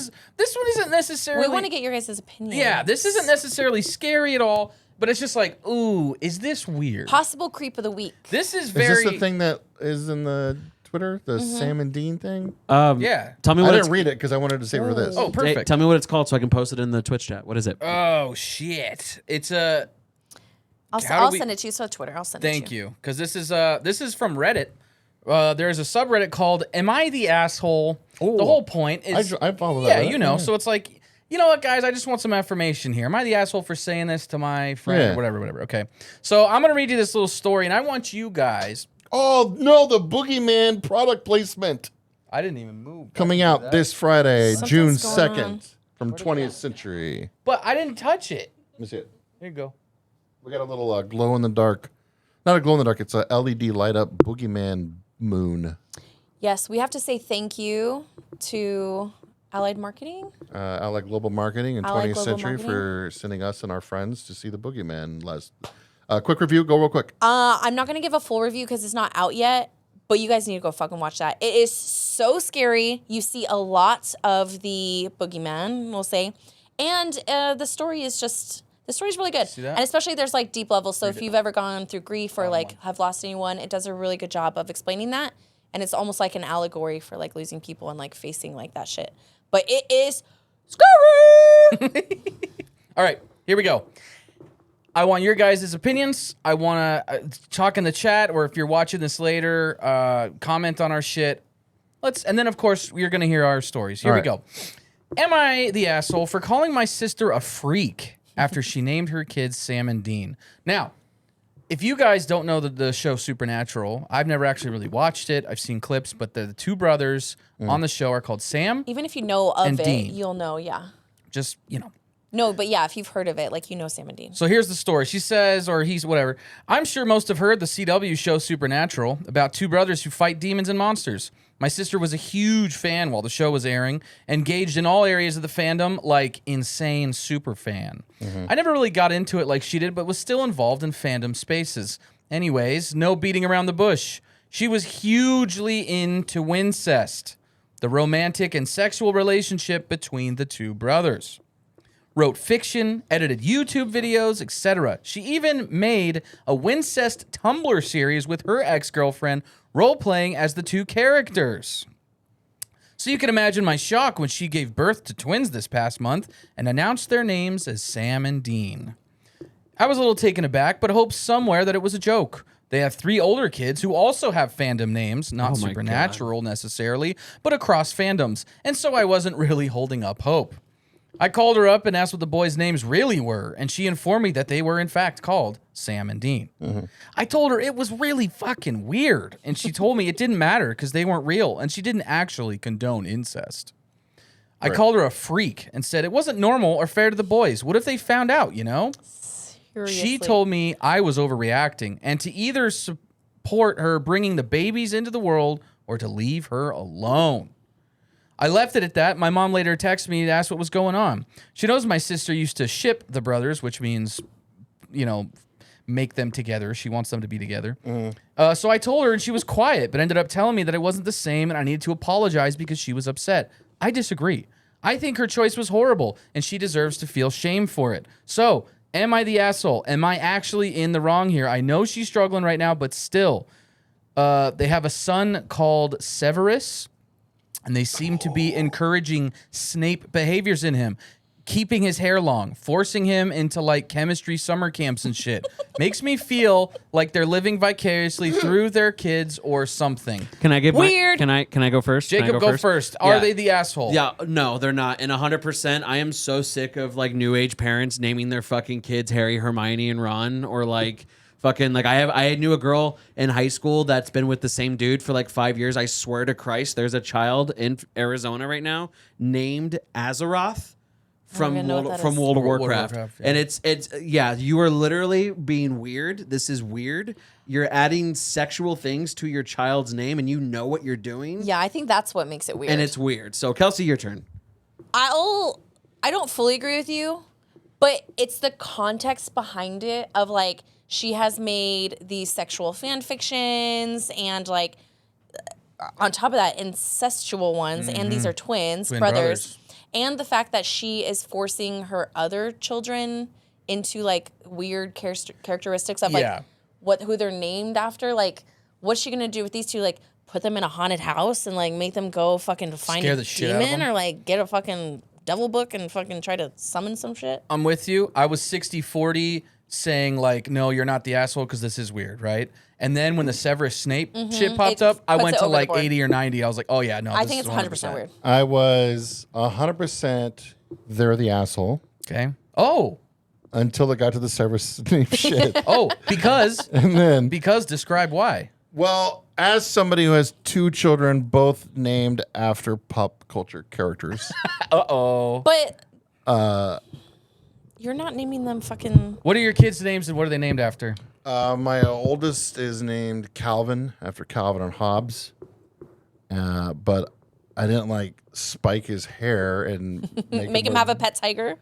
isn't necessarily. We want to get your guys' opinion. Yeah, this isn't necessarily scary at all, but it's just like, ooh, is this weird? Possible creep of the week. This is Is very. this the thing that is in the Twitter, the Sam and Dean thing? Yeah. Tell me I what didn't it's. read it because I wanted to save it for this. Oh, Hey, perfect. tell me what it's called so I can post it in the Twitch chat. What is it? Oh shit! It's a. I'll How do I'll we- send it to you. So Twitter, I'll send it Thank to you. you, because this is from Reddit. There's a subreddit called "Am I the Asshole?" Ooh. The whole point is, I follow that. yeah, right? you know. So it's like, you know what, guys? I just want some affirmation here. Am I the asshole for saying this to my friend? Yeah. Whatever. Okay. So I'm gonna read you this little story, and I want you guys. Oh no, the Boogeyman product placement I didn't even move. coming out this Friday, Something's June going 2nd, on. from 20th Century. But I didn't touch it. Let me see it. Here you go. We got a little glow in the dark. Not a glow in the dark. It's a LED light up Boogeyman moon. Yes, we have to say thank you to Allied Marketing. Allied Global Marketing in Allied 20th Global Century Marketing. for sending us and our friends to see the Boogeyman. Quick review. Go real quick. I'm not gonna give a full review because it's not out yet, but you guys need to go fucking watch that. It is so scary. You see a lot of the boogeyman, we'll say, and the story is really good. See that? And especially there's like deep levels. So if you've ever gone through grief or like have lost anyone, it does a really good job of explaining that, and it's almost like an allegory for like losing people and like facing like that shit. But it is scary. All right, here we go. I want your guys' opinions. I want to talk in the chat, or if you're watching this later, comment on our shit. And then of course you're gonna hear our stories. Here All we right. go. Am I the asshole for calling my sister a freak after she named her kids Sam and Dean? Now, if you guys don't know the show Supernatural, I've never actually really watched it. I've seen clips, but the two brothers on the show are called Sam. Even if you know of And it, Dean. you'll know. Yeah. Just, you know. No, but yeah, if you've heard of it, like you know Sam and Dean. So here's the story. She says, or he's whatever. I'm sure most have heard the CW show Supernatural about two brothers who fight demons and monsters. My sister was a huge fan while the show was airing, engaged in all areas of the fandom like insane super fan. I never really got into it like she did, but was still involved in fandom spaces. Anyways, no beating around the bush. She was hugely into Wincest, the romantic and sexual relationship between the two brothers. Wrote fiction, edited YouTube videos, etc. She even made a Wincest Tumblr series with her ex-girlfriend, role-playing as the two characters. So you can imagine my shock when she gave birth to twins this past month and announced their names as Sam and Dean. I was a little taken aback, but hoped somewhere that it was a joke. They have 3 older kids who also have fandom names, not Oh my supernatural necessarily, but across fandoms, and so I wasn't really holding up hope. I called her up and asked what the boys' names really were, and she informed me that they were in fact called Sam and Dean. I told her it was really fucking weird, and she told me it didn't matter because they weren't real, and she didn't actually condone incest. I called her a freak and said it wasn't normal or fair to the boys. What if they found out, you know? Seriously. She told me I was overreacting and to either support her bringing the babies into the world or to leave her alone. I left it at that. My mom later texted me to ask what was going on. She knows my sister used to ship the brothers, which means, you know, make them together. She wants them to be together. So I told her, and she was quiet, but ended up telling me that it wasn't the same, and I needed to apologize because she was upset. I disagree. I think her choice was horrible, and she deserves to feel shame for it. So, am I the asshole? Am I actually in the wrong here? I know she's struggling right now, but still. They have a son called Severus, and they seem to be encouraging Snape behaviors in him. Keeping his hair long, forcing him into like chemistry summer camps and shit. Makes me feel like they're living vicariously through their kids or something. Can I give Weird. Can I go first? Can I Jacob, go first. Yeah. Are they the asshole? Yeah, no, they're not. And 100%, I am so sick of like new age parents naming their fucking kids Harry, Hermione, and Ron, or like fucking like I knew a girl in high school that's been with the same dude for like 5 years. I swear to Christ, there's a child in Arizona right now named Azeroth from even know what that is. World of World of Warcraft. Warcraft, yeah. And it's yeah, you are literally being weird. This is weird. You're adding sexual things to your child's name, and you know what you're doing. Yeah, I think that's what makes it weird. And it's weird. So Kelsey, your turn. I don't fully agree with you, but it's the context behind it of like she has made these sexual fan fictions and like on top of that incestual ones, and these are twins, Twin brothers. And the fact that she is forcing her other children into like weird characteristics of like Yeah. who they're named after. Like, what's she gonna do with these two? Like, put them in a haunted house and like make them go fucking find Scare a the shit out of demon, them? or like get a fucking devil book and fucking try to summon some shit. I'm with you. I was 60-40 saying like, no, you're not the asshole because this is weird, right? And then when the Severus Snape shit popped It up, I puts went it to over the like board. 80 or 90. I was like, oh yeah, no, I this think is it's 100% weird. I was 100% they're the asshole Okay. Oh, until it got to the Severus Snape shit. oh, because And then, describe why. well, as somebody who has 2 children, both named after pop culture characters, Uh-oh. But you're not naming them fucking. What are your kids' names and what are they named after? my oldest is named Calvin after Calvin and Hobbes, but I didn't like spike his hair and Make him have a pet tiger.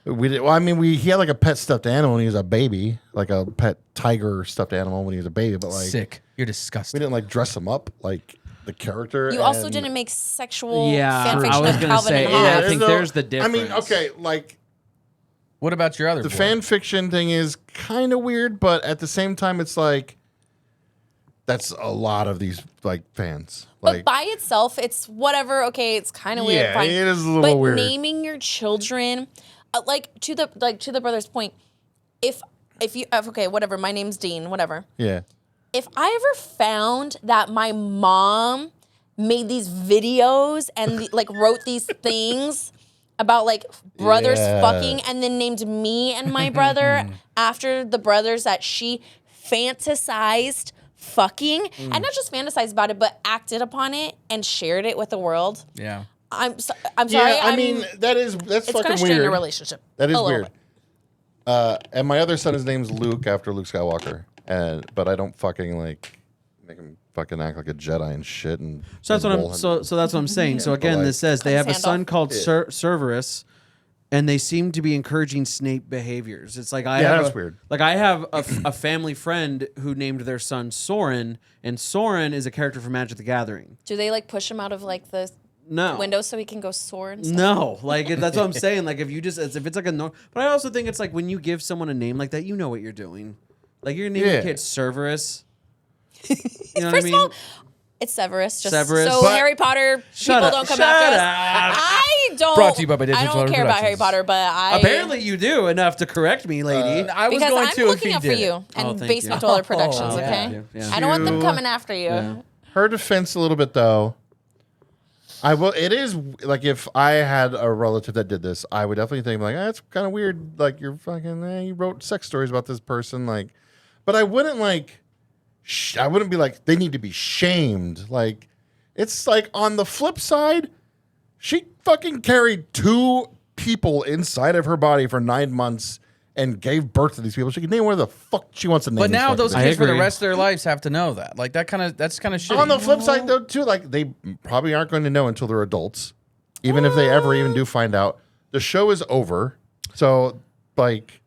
We did. Well, I mean, he had like a pet stuffed animal when he was a baby, like a pet tiger stuffed animal when he was a baby. But like, Sick. You're we disgusting. didn't like dress him up like the character. You also and- didn't make sexual Yeah, fan I fiction was of gonna Calvin say, and yeah, I Hobbes. think there's the difference. I mean, okay, like What about your other the boy? fan fiction thing is kind of weird, but at the same time, it's like that's a lot of these like fans. But Like, by itself, it's whatever. Okay, it's kind of weird. Yeah, Fine. it is a little but weird. naming your children, to the brother's point, if you okay, whatever. My name's Dean. Whatever. yeah, If I ever found that my mom made these videos and like wrote these things about like brothers Yeah. fucking and then named me and my brother after the brothers that she fantasized fucking and not just fantasized about it but acted upon it and shared it with the world. Yeah. I'm sorry. yeah. I mean, that's it's fucking gonna strain weird. your relationship. That is a little weird. bit. And my other son, his name's Luke after Luke Skywalker, but I don't fucking like make him fucking act like a Jedi and shit. And So that's what and I'm. roll him. So that's what I'm saying. So again, like- this says they have a Sandal. son called Cerberus, and they seem to be encouraging Snape behaviors. It's like I Yeah, have that's weird. Like I have a family friend who named their son Soren, and Soren is a character from Magic the Gathering. Do they like push him out of like the No. window so he can go soar and stuff? No, like that's what I'm saying. Like if you just if it's like a no, but I also think it's like when you give someone a name like that, you know what you're doing. Like you're naming Yeah. your kid Cerberus. You know what I First mean? of all, it's Severus. Just Severus. so But- Harry Potter Shut people up. don't come Shut after us. up. I don't. Brought to you by Digital I don't Total care about Harry Productions. Potter, but I Apparently you do enough to correct me, lady. I was because going I'm to if looking he out for did. you Oh, and thank Basement you. Dweller Productions. Oh, Okay, yeah, yeah. I don't want them To- coming after you. Yeah. Her defense a little bit though. I will. It is like if I had a relative that did this, I would definitely think like, that's kind of weird. Like you're fucking, you wrote sex stories about this person, like, but I wouldn't like, I wouldn't be like they need to be shamed. Like, it's like on the flip side, she fucking carried 2 people inside of her body for 9 months and gave birth to these people. She can name where the fuck she wants to name. But these now fucking those things. kids for the agree. rest of their lives have to know that. Like that's kind of shitty. On the flip side, though, too, like they probably aren't going to know until they're adults, even if they ever even do find out. The show is over, so like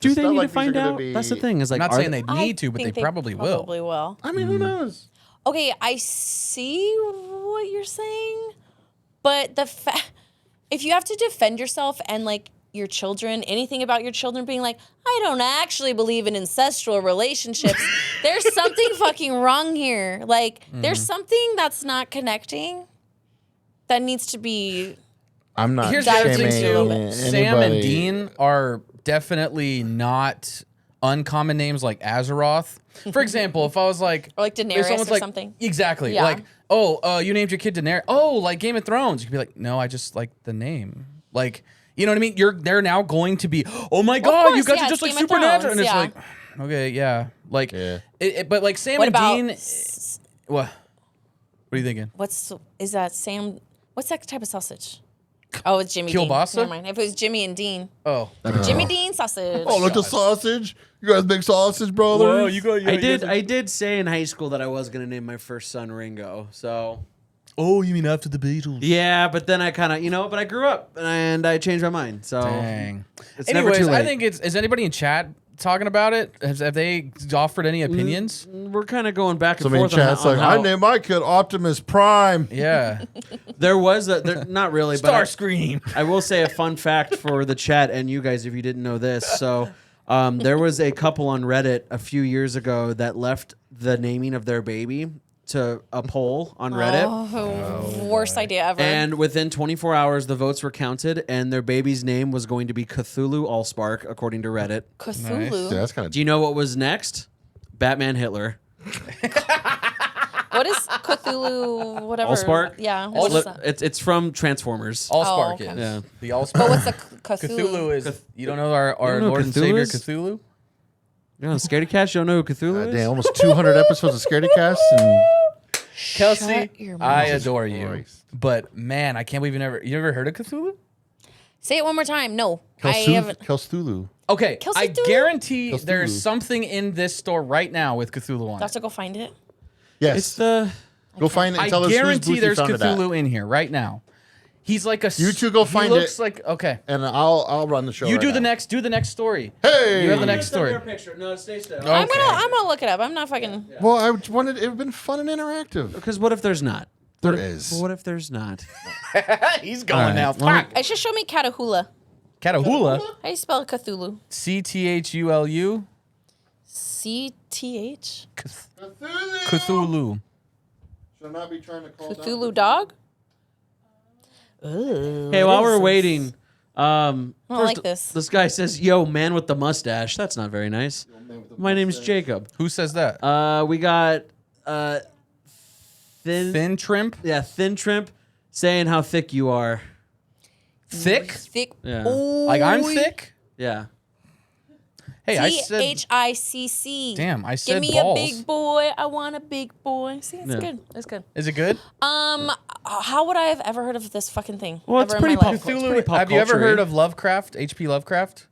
Do It's they not need like to these are find gonna out? be- That's the thing. Is like, I'm not are saying they need to, but they think probably will. Probably will. I mean, who knows? Okay, I see what you're saying, but if you have to defend yourself and like your children, anything about your children being like, I don't actually believe in ancestral relationships, there's something fucking wrong here. Like, there's something that's not connecting that needs to be. I'm not Here's the other shaming thing anybody. too. Sam and Dean are definitely not uncommon names like Azeroth. For example, if I was like, Or like if Daenerys someone's or like, something. Exactly. Yeah. Like, oh, you named your kid Daenerys. Oh, like Game of Thrones. You could be like, no, I just like the name. Like, you know what I mean? They're now going to be, oh my God, course, you guys yeah, are just it's like Game of supernatural. And Thrones, it's yeah. like, okay, yeah. Like, Yeah. But like Sam What and about Dean, what? What are you thinking? is that Sam? What's that type of sausage? Oh, it's Jimmy Kielbasa? Dean. Never mind. If it was Jimmy and Dean, Oh. Jimmy Dean sausage. Oh, look, the sausage. You guys big sausage brothers. I did say in high school that I was gonna name my first son Ringo. So Oh, you mean after the Beatles? yeah, but then I kind of but I grew up and I changed my mind. So Dang. it's never Anyways, too late. I think is anybody in chat talking about it? Have they offered any opinions? we're kind of going back and Somebody in forth. chat's like, I named my kid Optimus Prime. Yeah. There was not really, but Starscream. I will say a fun fact for the chat and you guys if you didn't know this. So there was a couple on Reddit a few years ago that left the naming of their baby to a poll on Reddit. Oh, worst idea ever. And within 24 hours, the votes were counted, and their baby's name was going to be Cthulhu Allspark, according to Reddit. Cthulhu. Yeah, that's kind of. Do you know what was next? Batman Hitler. What is Cthulhu? Whatever. Allspark? Yeah. What is that? It's from Transformers. Allspark okay. is. Yeah. The But Allspark. what's a Cthulhu? Cthulhu is. You don't know our You don't know Lord and Cthulhu Savior is? Cthulhu? You know, Scaredycast, you don't know who Cthulhu is? Damn, almost 200 episodes of Scaredycast, and Kelsey, Shut your I mouth. adore you. Christ. But man, I can't believe you ever heard of Cthulhu? Say it one more time. No, I haven't. Cthulhu. Okay, Kelsey I Cthulhu? guarantee Cthulhu. there's something in this store right now with Cthulhu on I have it. to go find it. Yes. It's the... Go find it and I tell us whose guarantee booth you there's found it at. Cthulhu in here right now. He's like a. You two go find he looks it. like okay. And I'll run the show. You right do the now. next. Do the next story. Hey. You have the next story. No, stay still. I'm Okay. gonna look it up. I'm not fucking. Well, I wanted it would have been fun and interactive. Because what if there's not? There is. What if there's not? He's going Alright, now. well- Fuck. I should show me Catahoula. Catahoula. How do you spell Cthulhu? Cthulu. CTH. Cthulhu. Should I not be trying to call Cthulhu dog. Ooh, Hey, while we're waiting, I don't like this. This guy says, "Yo, man with the mustache." That's not very nice. My name is Jacob. Who says that? We got Thin Trimp. Yeah, Thin Trimp saying how thick you are. Thick. Thick. Yeah. Like I'm thick. Yeah. Hey, I said. THICC. Damn, I said Give me balls. a big boy. I want a big boy. See, it's Yeah. good. It's good. Is it good? How would I have ever heard of this fucking thing? Well, it's ever pretty in my life? popular. Cthulhu. pretty pop Have you ever culture-y. heard of Lovecraft? H.P. Lovecraft?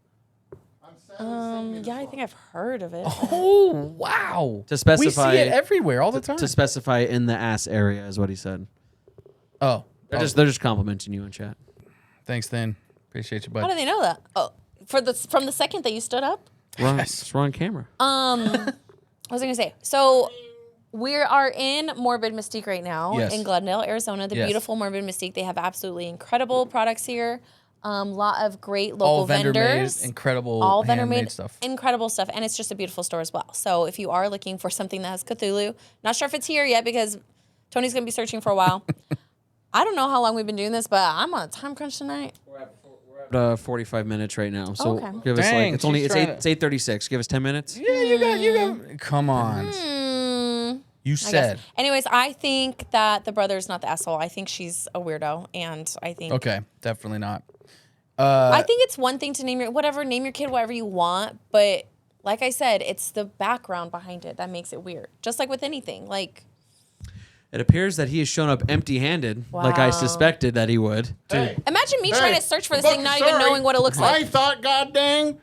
Yeah, I think I've heard of it. Oh wow! To specify- we see it everywhere all the time. To specify in the ass area is what he said. Oh, They're just complimenting you in chat. thanks, Thin. Appreciate you, bud. How do they know that? Oh, from the second that you stood up. It's wrong camera. What was I gonna say? So we are in Morbid Mystique right now Yes. in Glendale, Arizona. The Yes. beautiful Morbid Mystique. They have absolutely incredible products here. Lot of great local all vendor vendors. made, incredible, All vendor handmade made stuff. incredible stuff, and it's just a beautiful store as well. So if you are looking for something that has Cthulhu, not sure if it's here yet because Tony's gonna be searching for a while. I don't know how long we've been doing this, but I'm on a time crunch tonight. We're at 45 minutes right now. So Okay. give us Dang, it's she's trying to- 8:36. Give us 10 minutes. Yeah, you got. Come on, you I said. guess. Anyways, I think that the brother is not the asshole. I think she's a weirdo, and I think Okay, definitely not. I think it's one thing to name your kid whatever you want, but like I said, it's the background behind it that makes it weird. Just like with anything, like It appears that he has shown up empty-handed, like I Wow. suspected that he would. imagine me trying to search for this but thing, not even sorry, knowing what it looks I like. thought, god dang,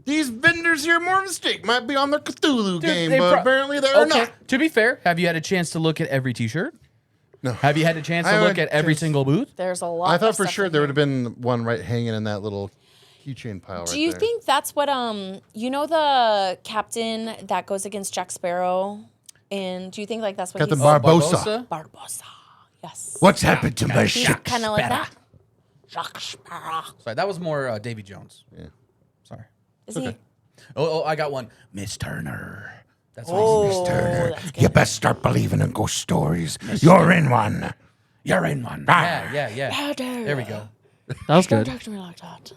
these vendors here more Mystique might be on their Cthulhu game, they but apparently they're not. To be fair, have you had a chance to look at every T-shirt? No. Have you had a chance I to look haven't at every chance- single booth? There's a lot. I of thought for stuff sure in there here. would have been one right hanging in that little keychain pile. Do you think that's what you know the captain that goes against Jack Sparrow? And do you think like that's what Captain he's Barbossa? Barbossa? Yes. What's happened to my He's ship? kind of like that. Jack Sparrow. Sorry, that was more Davy Jones. Yeah. Sorry. Is he? Oh, I got one. Miss Turner. That's Oh, Turner, that's good. you best start believing in ghost stories. You're in one. You're in one. Yeah. There we go. That was Don't good. talk to me like that.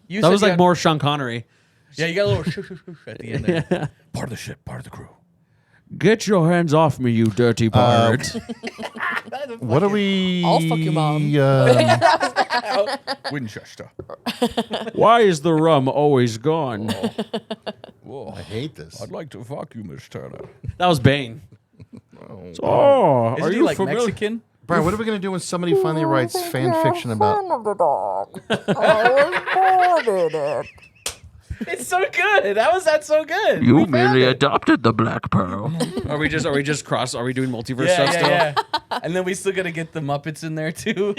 You That said was you like had- more Sean Connery. Yeah, you got a little shoo at the end there. Part of the ship, part of the crew. Get your hands off me, you dirty pirate. What are we? I'll fuck your mom. Winchester. Why is the rum always gone? Whoa. I hate this. I'd like to fuck you, Miss Turner. That was Bane. Oh, Isn't he like Mexican? Brian, what are we gonna do when somebody finally writes fan fiction about? It's so good. How was that so good? You merely adopted the Black Pearl. Are we doing multiverse stuff still? Yeah. And then we still got to get the Muppets in there too.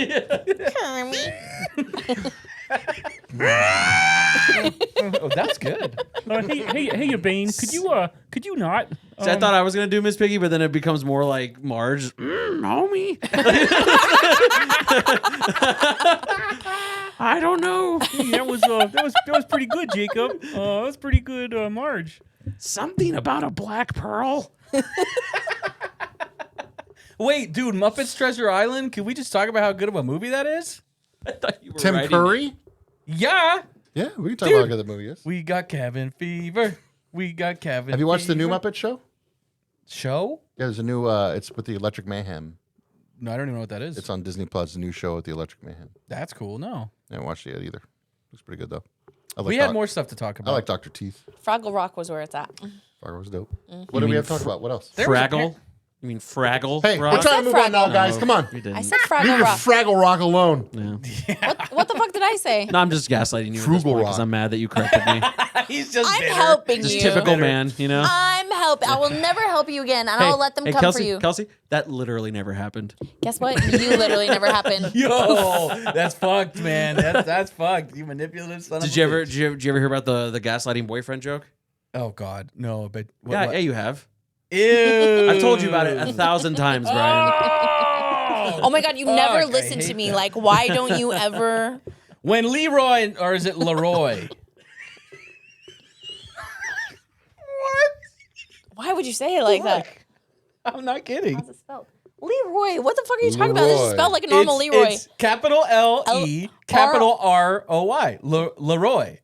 Oh, that's good. Hey, Bane. Could you not? See, I thought I was gonna do Miss Piggy, but then it becomes more like Marge. Homie. I don't know. That was pretty good, Jacob. That was pretty good, Marge. Something about a black pearl. Wait, dude, Muppets Treasure Island? Can we just talk about how good of a movie that is? I thought you were Tim writing Curry? Yeah. Yeah, we can talk about how good the movie is. We got cabin fever. Have you watched the new Muppet Show? Show? Yeah, there's a new. It's with the Electric Mayhem. No, I don't even know what that is. It's on Disney Plus. The new show with the Electric Mayhem. That's cool. No. I haven't watched it yet either. Looks pretty good though. I like We had more stuff to talk I about. like Dr. Teeth. Fraggle Rock was where it's at. Fraggle was dope. What do we have to talk about? What else? There was a Fraggle. You mean Fraggle? Hey, Rock? we're trying to move on now, guys. No, Come on. we didn't. I said Leave Fraggle your Rock. Fraggle Rock alone. Yeah. What the fuck did I say? No, I'm just gaslighting you. Frugal Because Rock. I'm mad that you corrected me. He's just I'm bitter. helping Just you. typical man, you know. I'm helping. I will never help you again, and I'll let them come Kelsey, for you. Kelsey, that literally never happened. Guess what? You literally never happened. Yo, that's fucked, man. That's fucked. You manipulative son of a Did you ever hear about the gaslighting boyfriend joke? Oh God, no. But what, Yeah, what? yeah, you have. Ew. I've told you about it 1,000 times, Brian. Oh my God, you never Fuck, I listened to hate me. that. Like, why don't you ever? When Leroy, or is it Leroy? Why would you say it like that? I'm not kidding. How's it spelled? Leroy. What the fuck are you talking about? This is Leroy. spelled like a normal Leroy. It's capital L-E, capital R-O-Y. Leroy.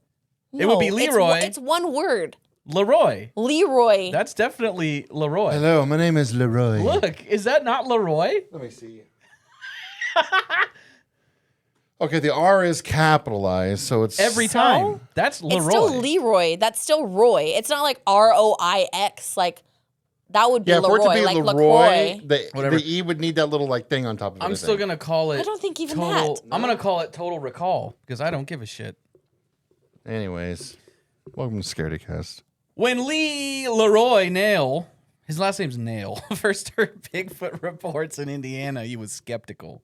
It would be No, Leroy. It's one word. Leroy. Leroy. That's definitely Leroy. Hello, my name is Leroy. Look, is that not Leroy? Let me see. Okay, the R is capitalized, so it's Every time. That's Leroy. It's still Leroy. That's still Roy. It's not like Roix. Like that would be Yeah, for it to Leroy. be Like Leroy, LaCroix. Whatever. the E would need that little like thing on top of it. I'm I still think. going to call it I don't think even total. that. I'm going to call it Total Recall because I don't give a shit. Anyways, welcome to Scaredycast. When Leroy Nail, his last name's Nail, first heard Bigfoot reports in Indiana, he was skeptical.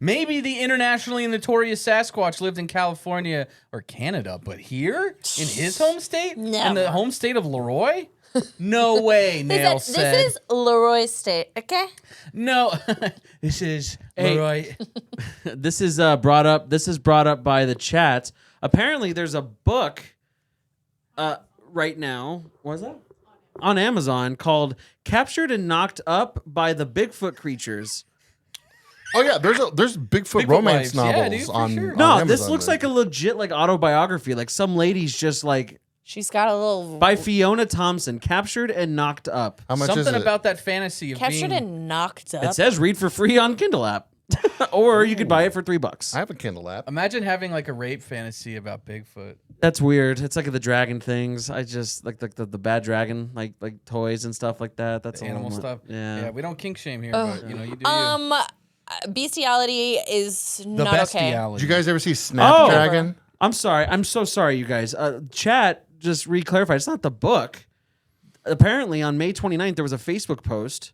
Maybe the internationally notorious Sasquatch lived in California or Canada, but here in his home state, in the Never. home state of Leroy, no way. Nail said. This is Leroy State, okay? No, this is Hey. Leroy. This is brought up. This is brought up by the chat. Apparently, there's a book right now. What is that? On Amazon called "Captured and Knocked Up by the Bigfoot Creatures." Oh yeah, there's Bigfoot romance wives. Yeah, novels dude, for on. sure. on No, Amazon, this looks man. like a legit like autobiography. Like some lady's just like She's got a little by Fiona Thompson, captured and knocked up. How much is Something it? about that fantasy of captured being... and knocked up. It says read for free on Kindle app, or you could buy it for $3. I have a Kindle app. Imagine having like a rape fantasy about Bigfoot. That's weird. It's like the dragon things. I just like the bad dragon, like toys and stuff like that. That's a Animal little stuff. Yeah. We don't kink shame here, but you know, you do you. Bestiality is The not okay. bestiality. Did you guys ever see Snapdragon? I'm sorry. I'm so sorry, you guys. Chat just re-clarified. It's not the book. Apparently, on May 29th, there was a Facebook post.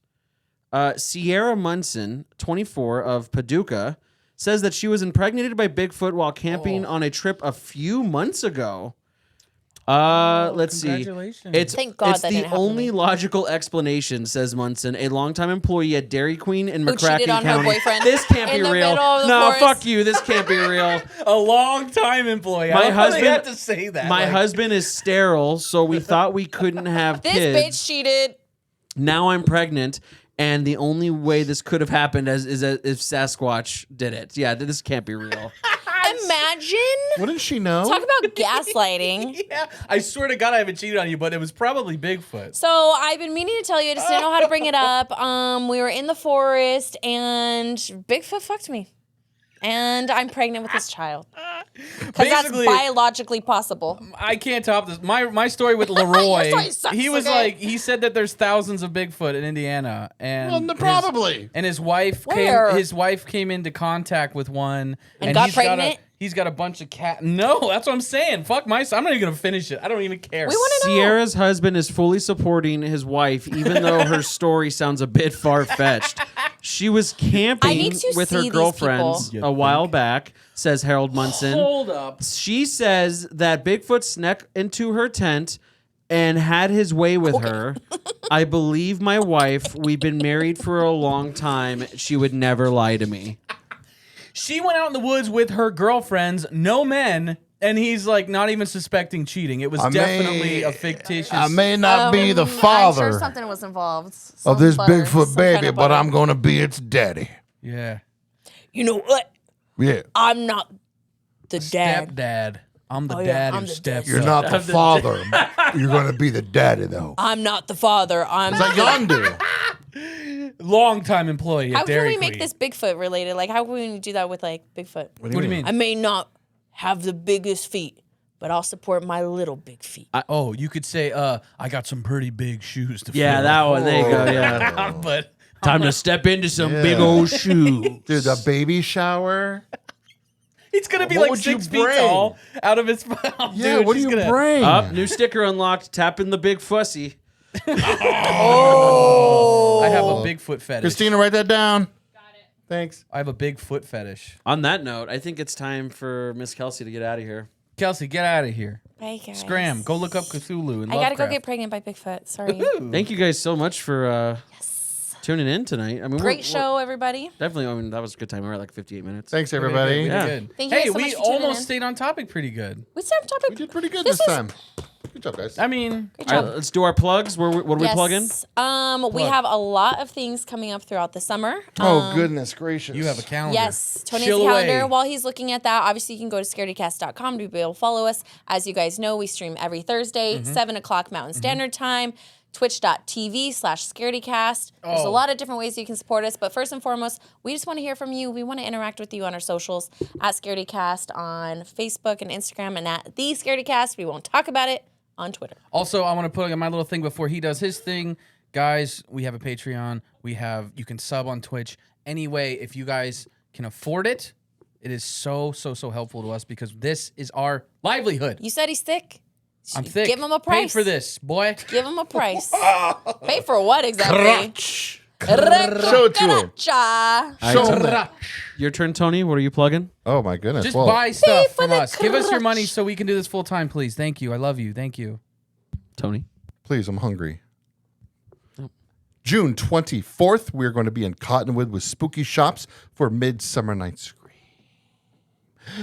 Sierra Munson, 24, of Paducah, says that she was impregnated by Bigfoot while camping on a trip a few months ago. Let's see. Congratulations. It's Thank God it's that the didn't happen to only me. logical explanation, says Munson, a longtime employee at Dairy Queen in Who McCracken cheated on her County. boyfriend This can't be in the real. middle of the No, forest. fuck you. This can't be real. a long time employee. My I don't know husband- they had to say that. My like- husband is sterile, so we thought we couldn't have This kids. bitch cheated. Now I'm pregnant, and the only way this could have happened is if Sasquatch did it. Yeah, this can't be real. Imagine. Wouldn't she know? Talk about gaslighting. Yeah, I swear to God, I haven't cheated on you, but it was probably Bigfoot. So I've been meaning to tell you, I just didn't know how to bring it up. We were in the forest and Bigfoot fucked me. And I'm pregnant with this child. Because that's Basically- biologically possible. I can't top this. My story with Leroy. Your story sucks, He was okay? like, he said that there's thousands of Bigfoot in Indiana, and Well, probably. And his wife Where? came into contact with one And got he's got pregnant? he's got a bunch of cat. No, that's what I'm saying. Fuck I'm not even gonna finish it. I don't even care. We want to know. Sierra's husband is fully supporting his wife, even though her story sounds a bit far-fetched. She was I camping need to with her see these girlfriends people. a while back, says Harold Munson. Hold up. She says that Bigfoot snuck into her tent and had his way with her. I believe my wife. We've been married for a long time. She would never lie to me. She went out in the woods with her girlfriends, no men, and he's like not even suspecting cheating. It was definitely a fictitious. I may not be the I'm father sure something was involved. of this Some butter, Bigfoot some baby, kind of but butter. I'm going to be its daddy. Yeah. You know what? Yeah. I'm not the dad. Stepdad. I'm the Oh, yeah, dad I'm who the steps You're up. not the father. You're going to be the daddy, though. I'm not the father. I'm. It's like Yondu. Long-time employee How at can Dairy we make Queen. this Bigfoot related? Like, how can we do that with like Bigfoot? What do you mean? I may not have the biggest feet, but I'll support my little big feet. Oh, you could say, I got some pretty big shoes to Yeah, fill. that one. There you go. Yeah. But Time to step into some big old shoes. Dude, the baby shower. it's gonna be What like would you 6 feet bring? tall out of his mouth. Yeah, Dude, what do she's you gonna- bring? Up, new sticker unlocked. Tap in the big fussy. I have a Bigfoot fetish. Christina, write that down. Got it. Thanks. I have a Bigfoot fetish. On that note, I think it's time for Miss Kelsey to get out of here. Kelsey, get out of here. Bye, guys. Scram. Go look up Cthulhu and I gotta go Lovecraft. get pregnant by Bigfoot. Sorry. Thank you guys so much for tuning in tonight. I mean, Great show, everybody. Definitely. I mean, that was a good time. We were at like 58 minutes. Thanks, We did everybody. good, we did Yeah. good. Thank you Hey, guys so we much for tuning almost in. stayed on topic pretty good. We said topic. We did pretty good This this was- time. Good job, guys. I mean, Great All job. right, let's do our plugs. What do we plug in? We have a lot of things coming up throughout the summer. Oh, goodness gracious. you have a calendar. Yes, Tony has Chill a calendar. away. While he's looking at that, obviously you can go to scaredycast.com to be able to follow us. As you guys know, we stream every Thursday, 7 o'clock Mountain Standard Time, twitch.tv/scaredycast. There's a Oh. lot of different ways you can support us, but first and foremost, we just want to hear from you. We want to interact with you on our socials at Scaredycast on Facebook and Instagram and at The Scaredycast. We won't talk about it on Twitter. Also, I want to put my little thing before he does his thing. Guys, we have a Patreon. You can sub on Twitch. Anyway, if you guys can afford it, it is so helpful to us because this is our livelihood. You said he's thick. I'm thick. Give him a Paid price. for this, boy. Give him a price. Pay for what exactly? Show it to him. Cha. Show him that. Your turn, Tony. What are you plugging? Oh, my goodness. Just Well, buy stuff for from the us. Give us your money crutch. so we can do this full time, please. Thank you. I love you. Thank you. Tony. please, I'm hungry. June 24th, we're going to be in Cottonwood with Spooky Shops for Midsummer Night's Scream.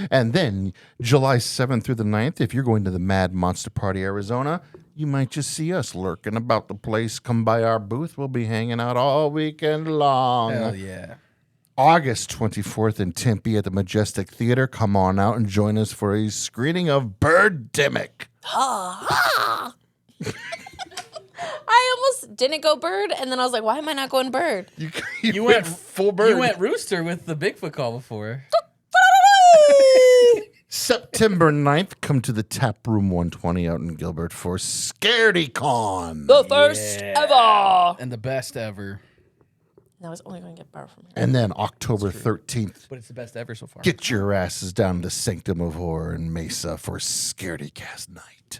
And then July 7th through the 9th, if you're going to the Mad Monster Party, Arizona, you might just see us lurking about the place. Come by our booth. We'll be hanging out all weekend long. Hell yeah. August 24th in Tempe at the Majestic Theater. Come on out and join us for a screening of Birdemic. I almost didn't go bird, and then I was like, why am I not going bird? You went full bird. You went rooster with the Bigfoot call before. September 9th, come to the Tap Room 120 out in Gilbert for Scaredycon. The first ever. And the best ever. I was only going to get bar from here. And then October 13th, But it's the best ever so far. get your asses down to Sanctum of Horror in Mesa for Scaredycast night.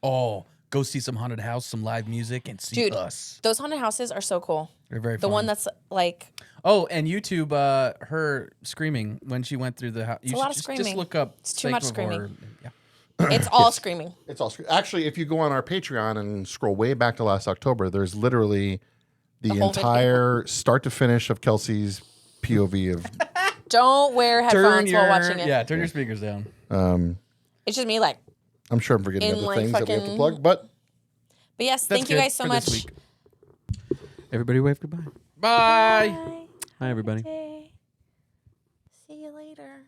Oh, go see some haunted house, some live music, and see Dude, us. those haunted houses are so cool. They're very The fun. one that's like Oh, and YouTube, her screaming when she went through the house. a lot of screaming. Just look up. It's too much Sacred screaming. Horror. Yeah. it's all screaming. It's all actually. If you go on our Patreon and scroll way back to last October, there's literally the whole entire start to finish of Kelsey's POV of. Don't wear headphones while watching it. Yeah, turn your speakers down. It's just me like. I'm sure I'm forgetting In, other like, things that we have to fucking- plug, but But yes, That's thank you good guys so for this much. week. Everybody wave goodbye. Bye. Bye. Hi, everybody. See you later.